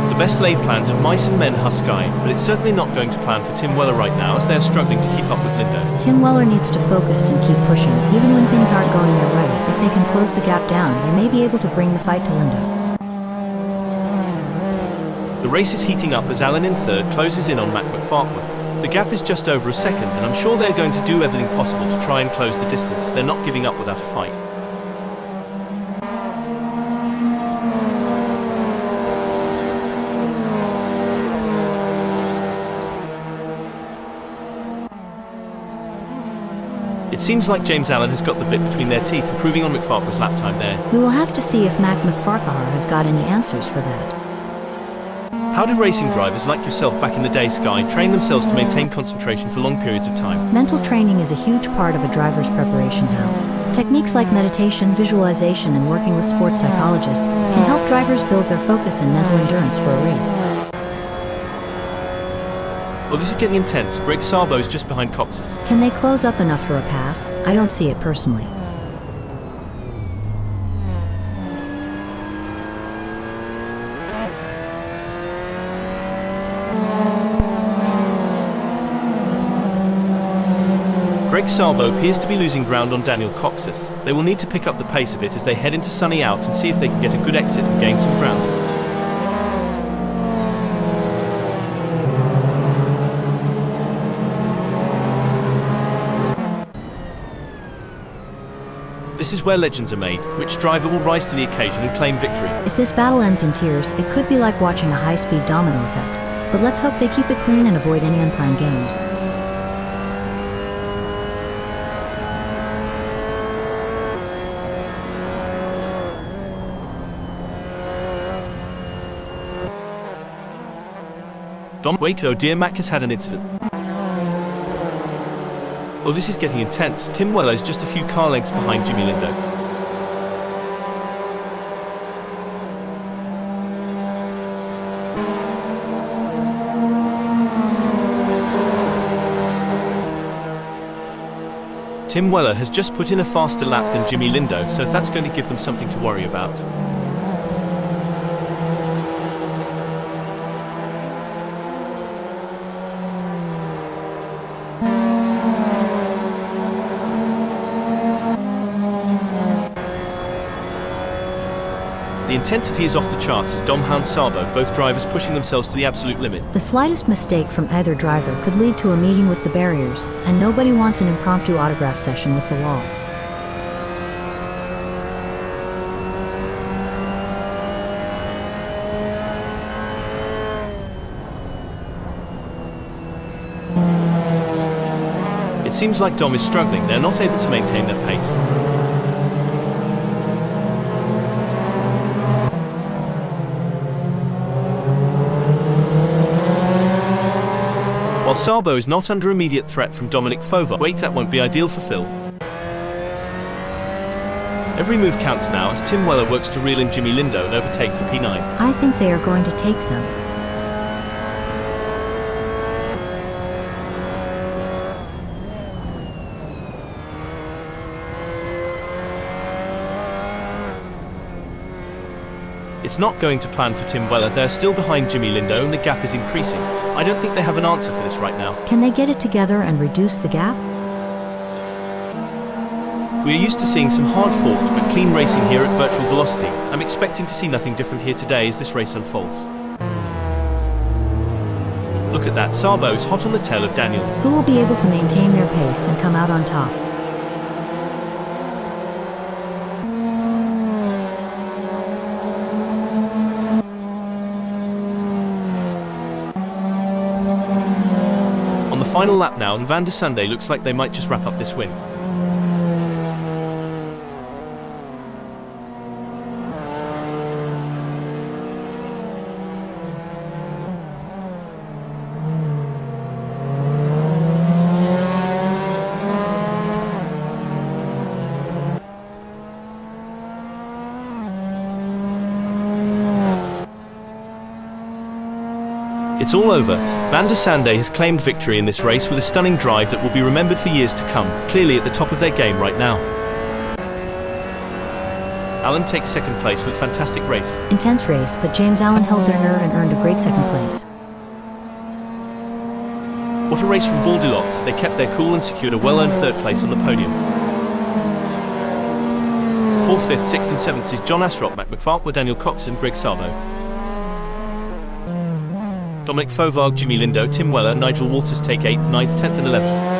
The best laid plans of mice and men Husky, but it's certainly not going to plan for Tim Weller right now as they are struggling to keep up with Lindo. Tim Weller needs to focus and keep pushing, even when things aren't going their way. If they can close the gap down, they may be able to bring the fight to Lindo. The race is heating up as Allen in third closes in on Mac McFarquhar. The gap is just over a second and I'm sure they're going to do everything possible to try and close the distance. They're not giving up without a fight. It's seems like James Allen has got the bit between their teeth, improving on McFarquhar's lap time there. We will have to see if Mac McFarquhar has got any answers for that. How do racing drivers like yourself back in the day, Sky, train themselves to maintain concentration for long periods of time? Mental training is a huge part of a driver's preparation, Hal. Techniques like meditation, visualization, and working with sports psychologists can help drivers build their focus and mental endurance for a race. Well, this is getting intense. Greg Sabo is just behind Cox's. Can they close up enough for a pass? I don't see it personally. Greg Sabo appears to be losing ground on Daniel Cox's. They will need to pick up the pace a bit as they head into sunny out and see if they can get a good exit and gain some ground. This is where legends are made. Which driver will rise to the occasion and claim victory? If this battle ends in tears, it could be like watching a high-speed domino effect. But let's hope they keep it clean and avoid any unplanned games. Wait, oh dear, Mac has had an incident. Oh, this is getting intense. Tim Weller is just a few car lengths behind Jimmy Lindo. Tim Weller has just put in a faster lap than Jimmy Lindo, so that's going to give them something to worry about. The intensity is off the charts as Dom hounds Sabo, both drivers pushing themselves to the absolute limit. The slightest mistake from either driver could lead to a meeting with the barriers, and nobody wants an impromptu autograph session with the wall. It seems like Dom is struggling. They're not able to maintain their pace. While Sabo is not under immediate threat from Dominic Fovar. Wait, that won't be ideal for Phil. Every move counts now as Tim Weller works to reel in Jimmy Lindo and overtake for P9. I think they are going to take them. It's not going to plan for Tim Weller. They're still behind Jimmy Lindo and the gap is increasing. I don't think they have an answer for this right now. Can they get it together and reduce the gap? We are used to seeing some hard-fought but clean racing here at Virtual Velocity. I'm expecting to see nothing different here today as this race unfolds. Look at that, Sabo is hot on the tail of Daniel. Who will be able to maintain their pace and come out on top? Final lap now, and Van der Sunday looks like they might just wrap up this win. It's all over. Van der Sunday has claimed victory in this race with a stunning drive that will be remembered for years to come, clearly at the top of their game right now. Allen takes second place with fantastic race. Intense race, but James Allen held their nerve and earned a great second place. What a race from Goldilocks. They kept their cool and secured a well-earned third place on the podium. 4th, 5th, 6th and 7th is John Asrop, Mac McFarquhar, Daniel Cox and Greg Sabo. Dominic Fovar, Jimmy Lindo, Tim Weller, Nigel Walters take 8th, 9th, 10th and 11th.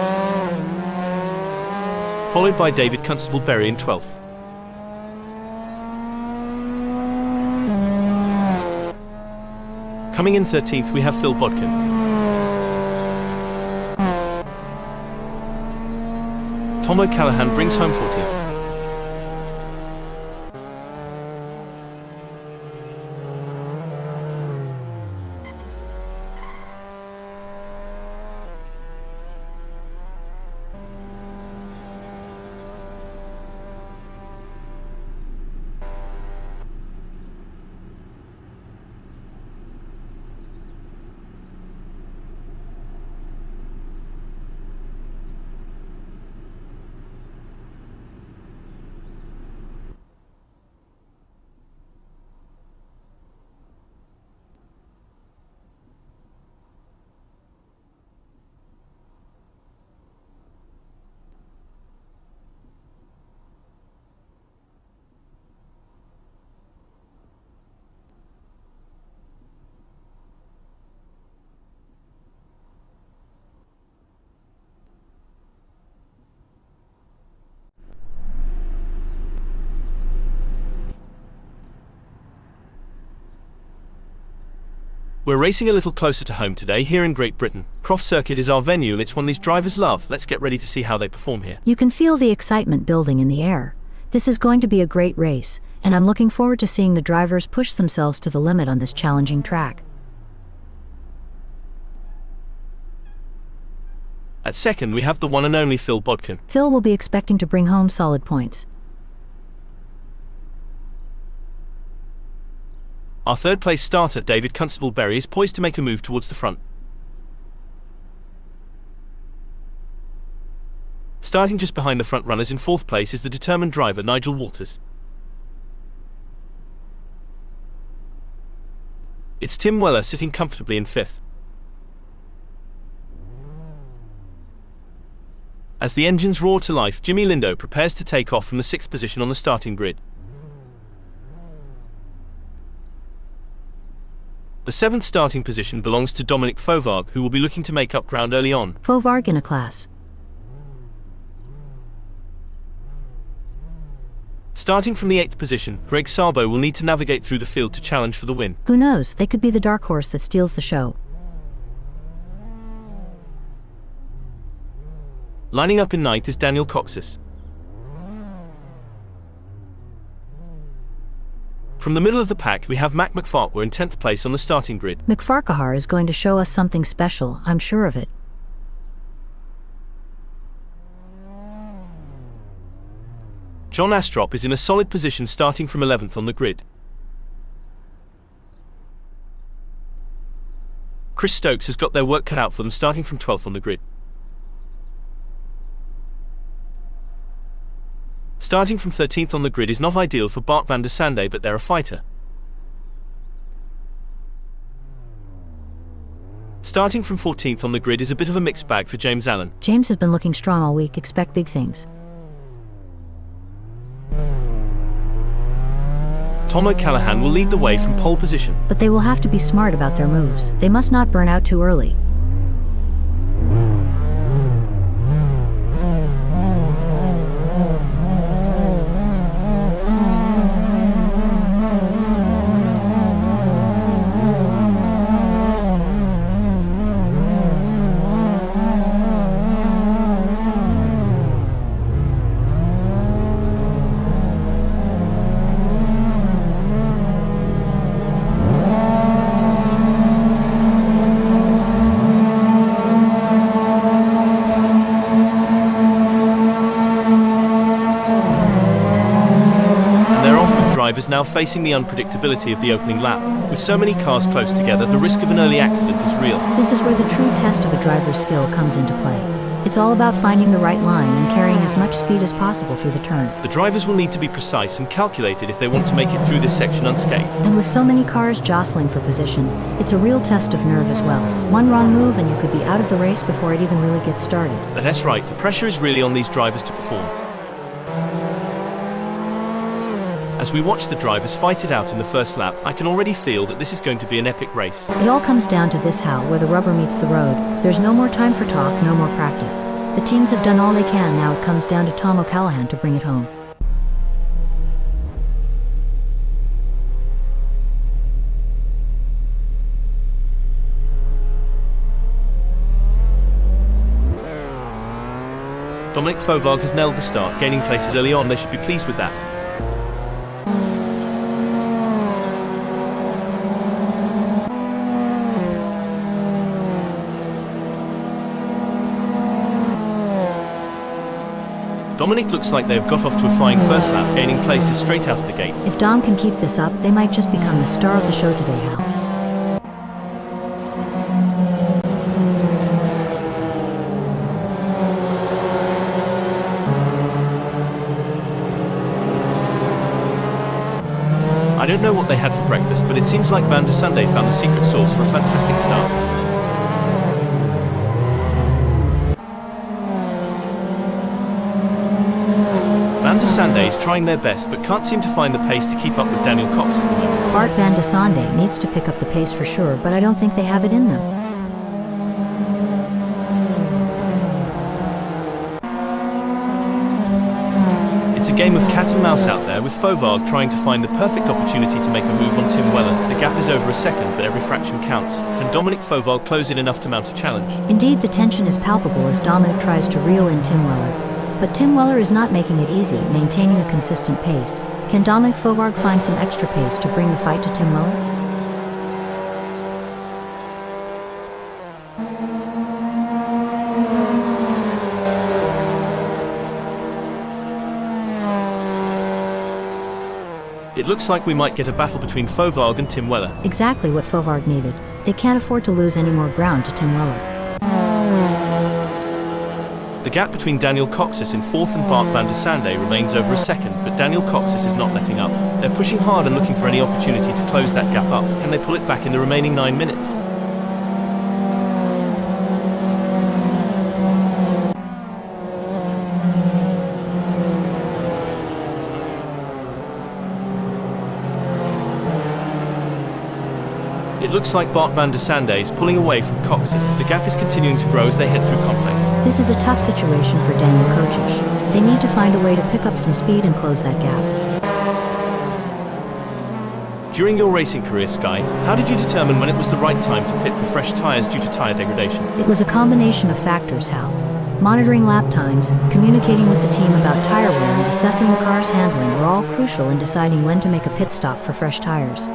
Followed by David Constable Berry in 12th. Coming in 13th we have Phil Bodkin. Tom O'Callaghan brings home 14th. We're racing a little closer to home today here in Great Britain. Croft Circuit is our venue and it's one these drivers love. Let's get ready to see how they perform here. You can feel the excitement building in the air. This is going to be a great race, and I'm looking forward to seeing the drivers push themselves to the limit on this challenging track. At second, we have the one and only Phil Bodkin. Phil will be expecting to bring home solid points. Our third place starter, David Constable-Berry, is poised to make a move towards the front. Starting just behind the front runners in fourth place is the determined driver, Nigel Walters. It's Tim Weller sitting comfortably in fifth. As the engines roar to life, Jimmy Lindo prepares to take off from the sixth position on the starting grid. The seventh starting position belongs to Dominic Fauvargue, who will be looking to make up ground early on. Fauvargue in a class. Starting from the eighth position, Greg Sarbo will need to navigate through the field to challenge for the win. Who knows, they could be the dark horse that steals the show. Lining up in ninth is Daniel Coxis. From the middle of the pack, we have Mac McFarquhar in 10th place on the starting grid. McFarquhar is going to show us something special, I'm sure of it. John Astrop is in a solid position starting from 11th on the grid. Chris Stokes has got their work cut out for them starting from 12th on the grid. Starting from 13th on the grid is not ideal for Bart van der Sande, but they're a fighter. Starting from 14th on the grid is a bit of a mixed bag for James Allen. James has been looking strong all week, expect big things. Tom O'Callaghan will lead the way from pole position. But they will have to be smart about their moves. They must not burn out too early. Drivers now facing the unpredictability of the opening lap. With so many cars close together, the risk of an early accident is real. This is where the true test of a driver's skill comes into play. It's all about finding the right line and carrying as much speed as possible through the turn. The drivers will need to be precise and calculated if they want to make it through this section unscathed. And with so many cars jostling for position, it's a real test of nerve as well. One wrong move and you could be out of the race before it even really gets started. That's right, the pressure is really on these drivers to perform. As we watch the drivers fight it out in the first lap, I can already feel that this is going to be an epic race. It all comes down to this, Hal, where the rubber meets the road. There's no more time for talk, no more practice. The teams have done all they can, now it comes down to Tom O'Callaghan to bring it home. Dominic Fauvargue has nailed the start, gaining places early on. They should be pleased with that. Dominic looks like they've got off to a flying first lap, gaining places straight out of the gate. If Dom can keep this up, they might just become the star of the show today, Hal. I don't know what they had for breakfast, but it seems like Van der Sande found the secret sauce for a fantastic start. Van der Sande is trying their best, but can't seem to find the pace to keep up with Daniel Cox at the moment. Bart Van der Sande needs to pick up the pace for sure, but I don't think they have it in them. It's a game of cat and mouse out there, with Fauvargue trying to find the perfect opportunity to make a move on Tim Weller. The gap is over a second, but every fraction counts. Can Dominic Fauvargue close it enough to mount a challenge? Indeed, the tension is palpable as Dominic tries to reel in Tim Weller. But Tim Weller is not making it easy, maintaining a consistent pace. Can Dominic Fauvargue find some extra pace to bring the fight to Tim Weller? It looks like we might get a battle between Fauvargue and Tim Weller. Exactly what Fauvargue needed. They can't afford to lose any more ground to Tim Weller. The gap between Daniel Coxis in fourth and Bart Van der Sande remains over a second, but Daniel Coxis is not letting up. They're pushing hard and looking for any opportunity to close that gap up. Can they pull it back in the remaining 9 minutes? It looks like Bart Van der Sande is pulling away from Coxis. The gap is continuing to grow as they head through complex. This is a tough situation for Daniel Cochis. They need to find a way to pick up some speed and close that gap. During your racing career, Sky, how did you determine when it was the right time to pit for fresh tyres due to tyre degradation? It was a combination of factors, Hal. Monitoring lap times, communicating with the team about tire wear, and assessing the car's handling were all crucial in deciding when to make a pit stop for fresh tires.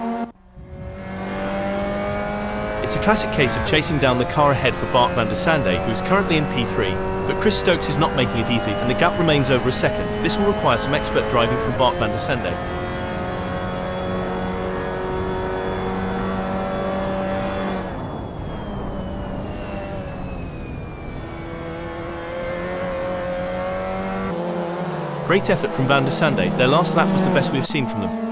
It's a classic case of chasing down the car ahead for Bart Van der Sande, who is currently in P3, but Chris Stokes is not making it easy, and the gap remains over a second. This will require some expert driving from Bart Van der Sande. Great effort from Van der Sande. Their last lap was the best we've seen from them.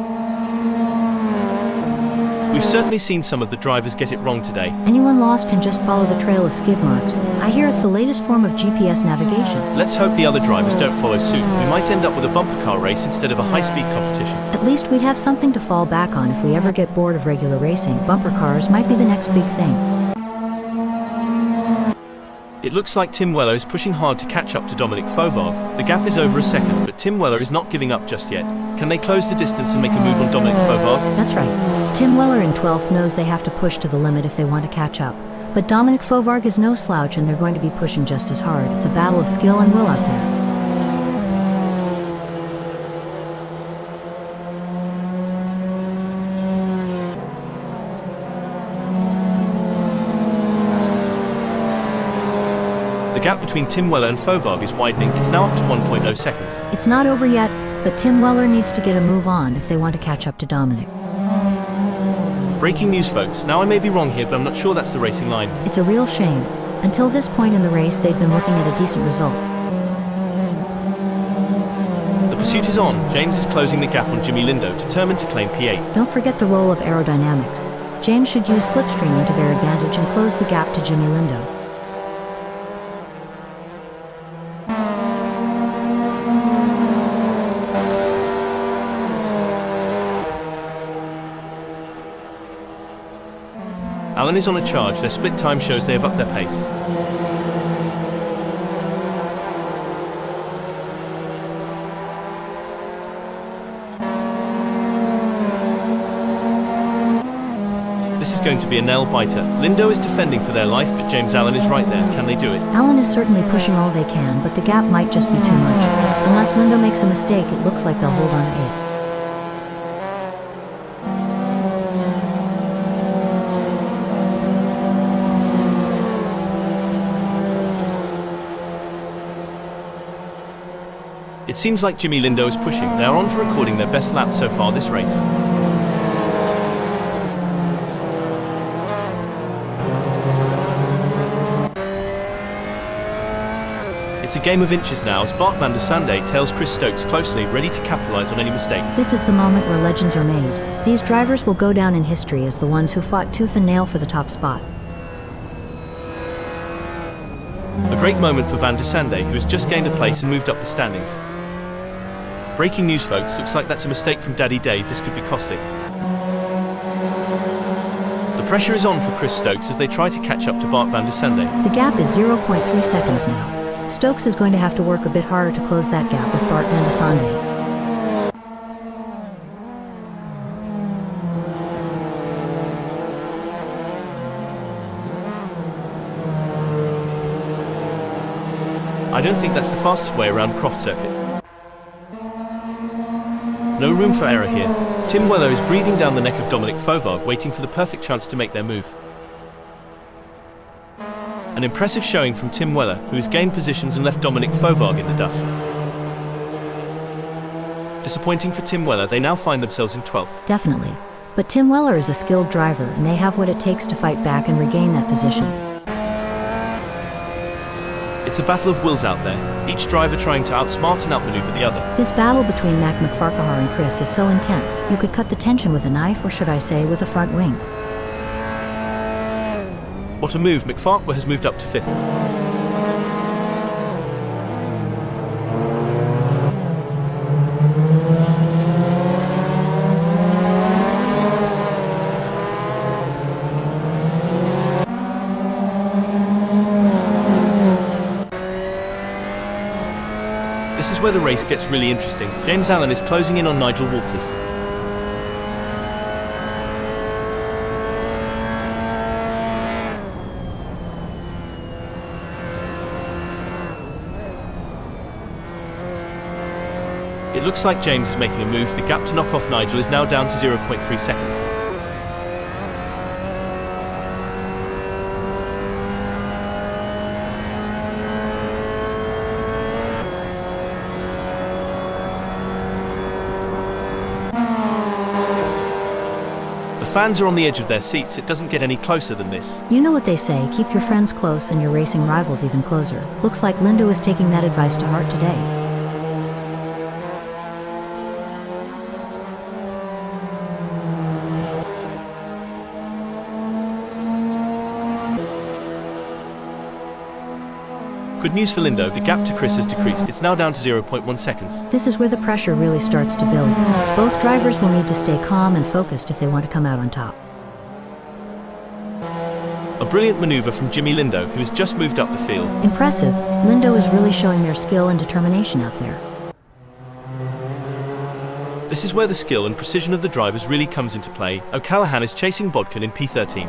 We've certainly seen some of the drivers get it wrong today. Anyone lost can just follow the trail of skid marks. I hear it's the latest form of GPS navigation. Let's hope the other drivers don't follow suit. We might end up with a bumper car race instead of a high-speed competition. At least we'd have something to fall back on if we ever get bored of regular racing. Bumper cars might be the next big thing. It looks like Tim Weller is pushing hard to catch up to Dominic Fauvargue. The gap is over a second, but Tim Weller is not giving up just yet. Can they close the distance and make a move on Dominic Fauvargue? That's right. Tim Weller in 12th knows they have to push to the limit if they want to catch up. But Dominic Fauvargue is no slouch and they're going to be pushing just as hard. It's a battle of skill and will out there. The gap between Tim Weller and Fauvargue is widening. It's now up to 1.0 seconds. It's not over yet, but Tim Weller needs to get a move on if they want to catch up to Dominic. Breaking news, folks. Now I may be wrong here, but I'm not sure that's the racing line. It's a real shame. Until this point in the race, they'd been looking at a decent result. The pursuit is on. James is closing the gap on Jimmy Lindo, determined to claim P8. Don't forget the role of aerodynamics. James should use slipstreaming to their advantage and close the gap to Jimmy Lindo. Alan is on a charge. Their split time shows they have upped their pace. This is going to be a nail-biter. Lindo is defending for their life, but James Allen is right there. Can they do it? Allen is certainly pushing all they can, but the gap might just be too much. Unless Lindo makes a mistake, it looks like they'll hold on to 8th. It seems like Jimmy Lindo is pushing. They are on for recording their best lap so far this race. It's a game of inches now as Bart van der Sande tails Chris Stokes closely, ready to capitalize on any mistake. This is the moment where legends are made. These drivers will go down in history as the ones who fought tooth and nail for the top spot. A great moment for van der Sande, who has just gained a place and moved up the standings. Breaking news, folks. Looks like that's a mistake from Daddy Dave. This could be costly. The pressure is on for Chris Stokes as they try to catch up to Bart van der Sande. The gap is 0.3 seconds now. Stokes is going to have to work a bit harder to close that gap with Bart van der Sande. I don't think that's the fastest way around Croft circuit. No room for error here. Tim Weller is breathing down the neck of Dominic Fovard, waiting for the perfect chance to make their move. An impressive showing from Tim Weller, who has gained positions and left Dominic Fovard in the dust. Disappointing for Tim Weller, they now find themselves in 12th. Definitely. But Tim Weller is a skilled driver, and they have what it takes to fight back and regain that position. It's a battle of wills out there, each driver trying to outsmart and outmaneuver the other. This battle between Mac McFarquhar and Chris is so intense, you could cut the tension with a knife, or should I say, with a front wing. What a move, McFarquhar has moved up to 5th. This is where the race gets really interesting. James Allen is closing in on Nigel Walters. It looks like James is making a move. The gap to knock off Nigel is now down to 0.3 seconds. The fans are on the edge of their seats. It doesn't get any closer than this. You know what they say, keep your friends close and your racing rivals even closer. Looks like Lindo is taking that advice to heart today. Good news for Lindo, the gap to Chris has decreased. It's now down to 0.1 seconds. This is where the pressure really starts to build. Both drivers will need to stay calm and focused if they want to come out on top. A brilliant maneuver from Jimmy Lindo, who has just moved up the field. Impressive. Lindo is really showing their skill and determination out there. This is where the skill and precision of the drivers really comes into play. O'Callaghan is chasing Bodkin in P13.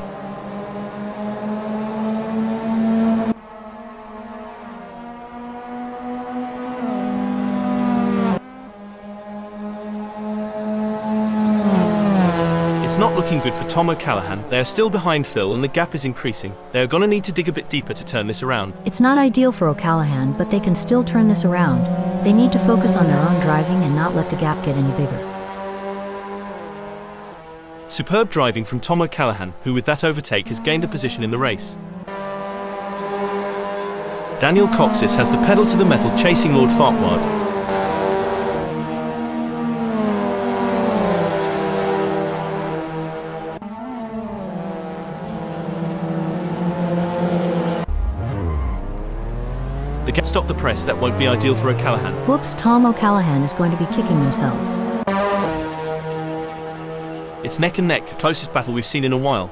It's not looking good for Tom O'Callaghan. They are still behind Phil and the gap is increasing. They are going to need to dig a bit deeper to turn this around. It's not ideal for O'Callaghan, but they can still turn this around. They need to focus on their own driving and not let the gap get any bigger. Superb driving from Tom O'Callaghan, who with that overtake has gained a position in the race. Daniel Coxis has the pedal to the metal, chasing Lord Farquhar. The gap stopped the press. That won't be ideal for O'Callaghan. Whoops, Tom O'Callaghan is going to be kicking themselves. It's neck and neck, the closest battle we've seen in a while.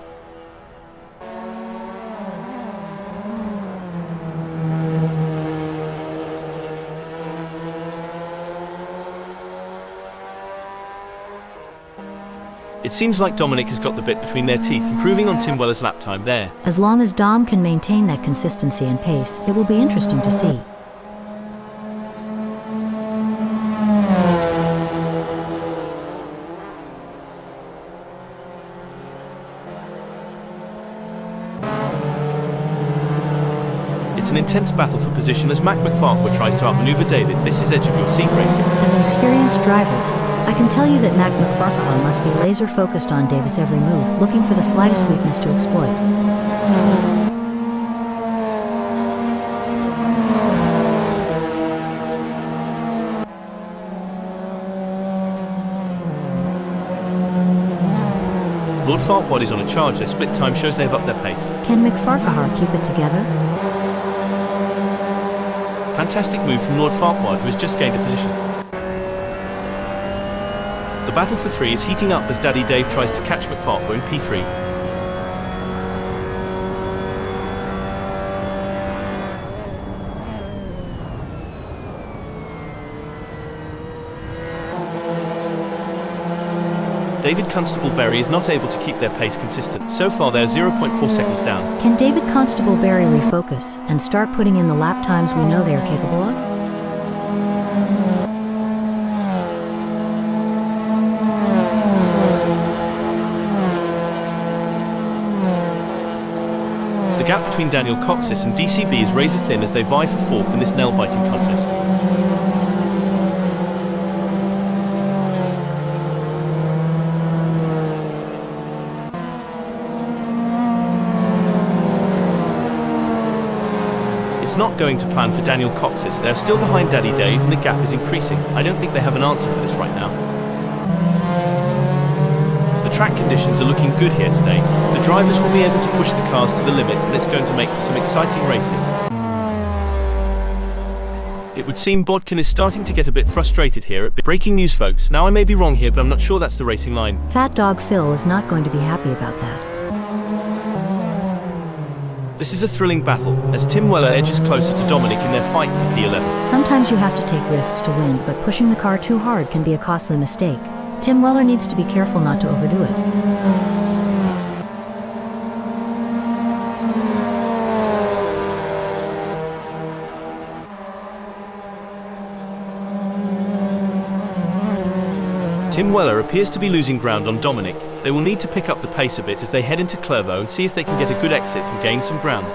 It seems like Dominic has got the bit between their teeth, improving on Tim Weller's lap time there. As long as Dom can maintain that consistency and pace, it will be interesting to see. It's an intense battle for position as Mac McFarquhar tries to outmaneuver David. This is edge of your seat racing. As an experienced driver, I can tell you that Mac McFarquhar must be laser focused on David's every move, looking for the slightest weakness to exploit. Lord Farquaad is on a charge. Their split time shows they've upped their pace. Can McFarquhar keep it together? Fantastic move from Lord Farquaad, who has just gained a position. The battle for 3 is heating up as Daddy Dave tries to catch McFarquhar in P3. David Constable-Berry is not able to keep their pace consistent. So far they're 0.4 seconds down. Can David Constable-Berry refocus and start putting in the lap times we know they are capable of? The gap between Daniel Coxis and DCB is razor thin as they vie for 4th in this nail-biting contest. It's not going to plan for Daniel Coxis. They're still behind Daddy Dave and the gap is increasing. I don't think they have an answer for this right now. The track conditions are looking good here today. The drivers will be able to push the cars to the limit and it's going to make for some exciting racing. It would seem Bodkin is starting to get a bit frustrated here. Breaking news, folks. Now I may be wrong here, but I'm not sure that's the racing line. Fat Dog Phil is not going to be happy about that. This is a thrilling battle, as Tim Weller edges closer to Dominic in their fight for P11. Sometimes you have to take risks to win, but pushing the car too hard can be a costly mistake. Tim Weller needs to be careful not to overdo it. Tim Weller appears to be losing ground on Dominic. They will need to pick up the pace a bit as they head into Clervaux and see if they can get a good exit and gain some ground.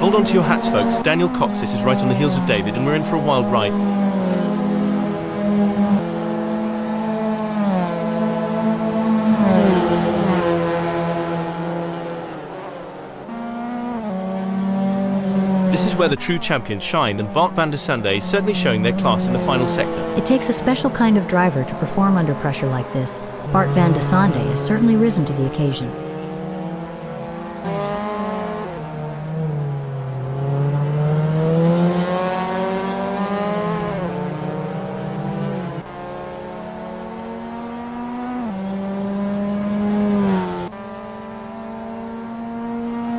Hold on to your hats, folks. Daniel Coxis is right on the heels of David and we're in for a wild ride. This is where the true champions shine, and Bart van der Sande is certainly showing their class in the final sector. It takes a special kind of driver to perform under pressure like this. Bart van der Sande has certainly risen to the occasion.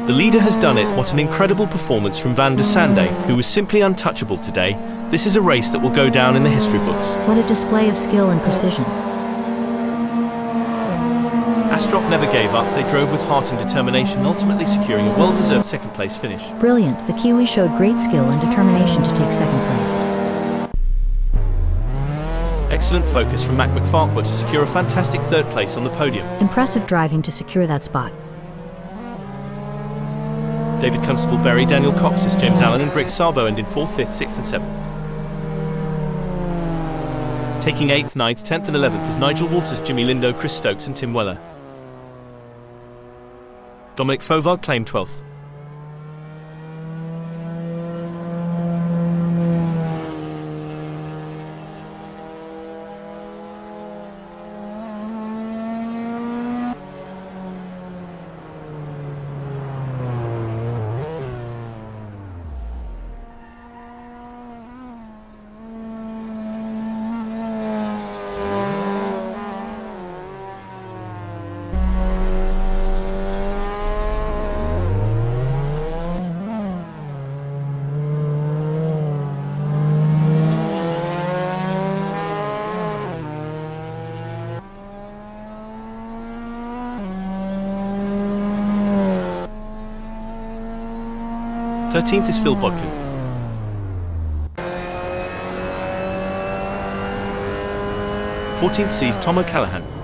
The leader has done it. What an incredible performance from Van der Sande, who was simply untouchable today. This is a race that will go down in the history books. What a display of skill and precision. Astrop never gave up. They drove with heart and determination, ultimately securing a well-deserved second-place finish. Brilliant. The Kiwi showed great skill and determination to take second place. Excellent focus from Mac McFarquhar to secure a fantastic third place on the podium. Impressive driving to secure that spot. David Constable-Berry, Daniel Coxis, James Allen and Greg Sarbo end in 4th, 5th, 6th and 7th. Taking 8th, 9th, 10th and 11th is Nigel Walters, Jimmy Lindo, Chris Stokes and Tim Weller. Dominic Fauvard claimed 12th. 13th is Phil Bodkin. 14th sees Tom O'Callaghan.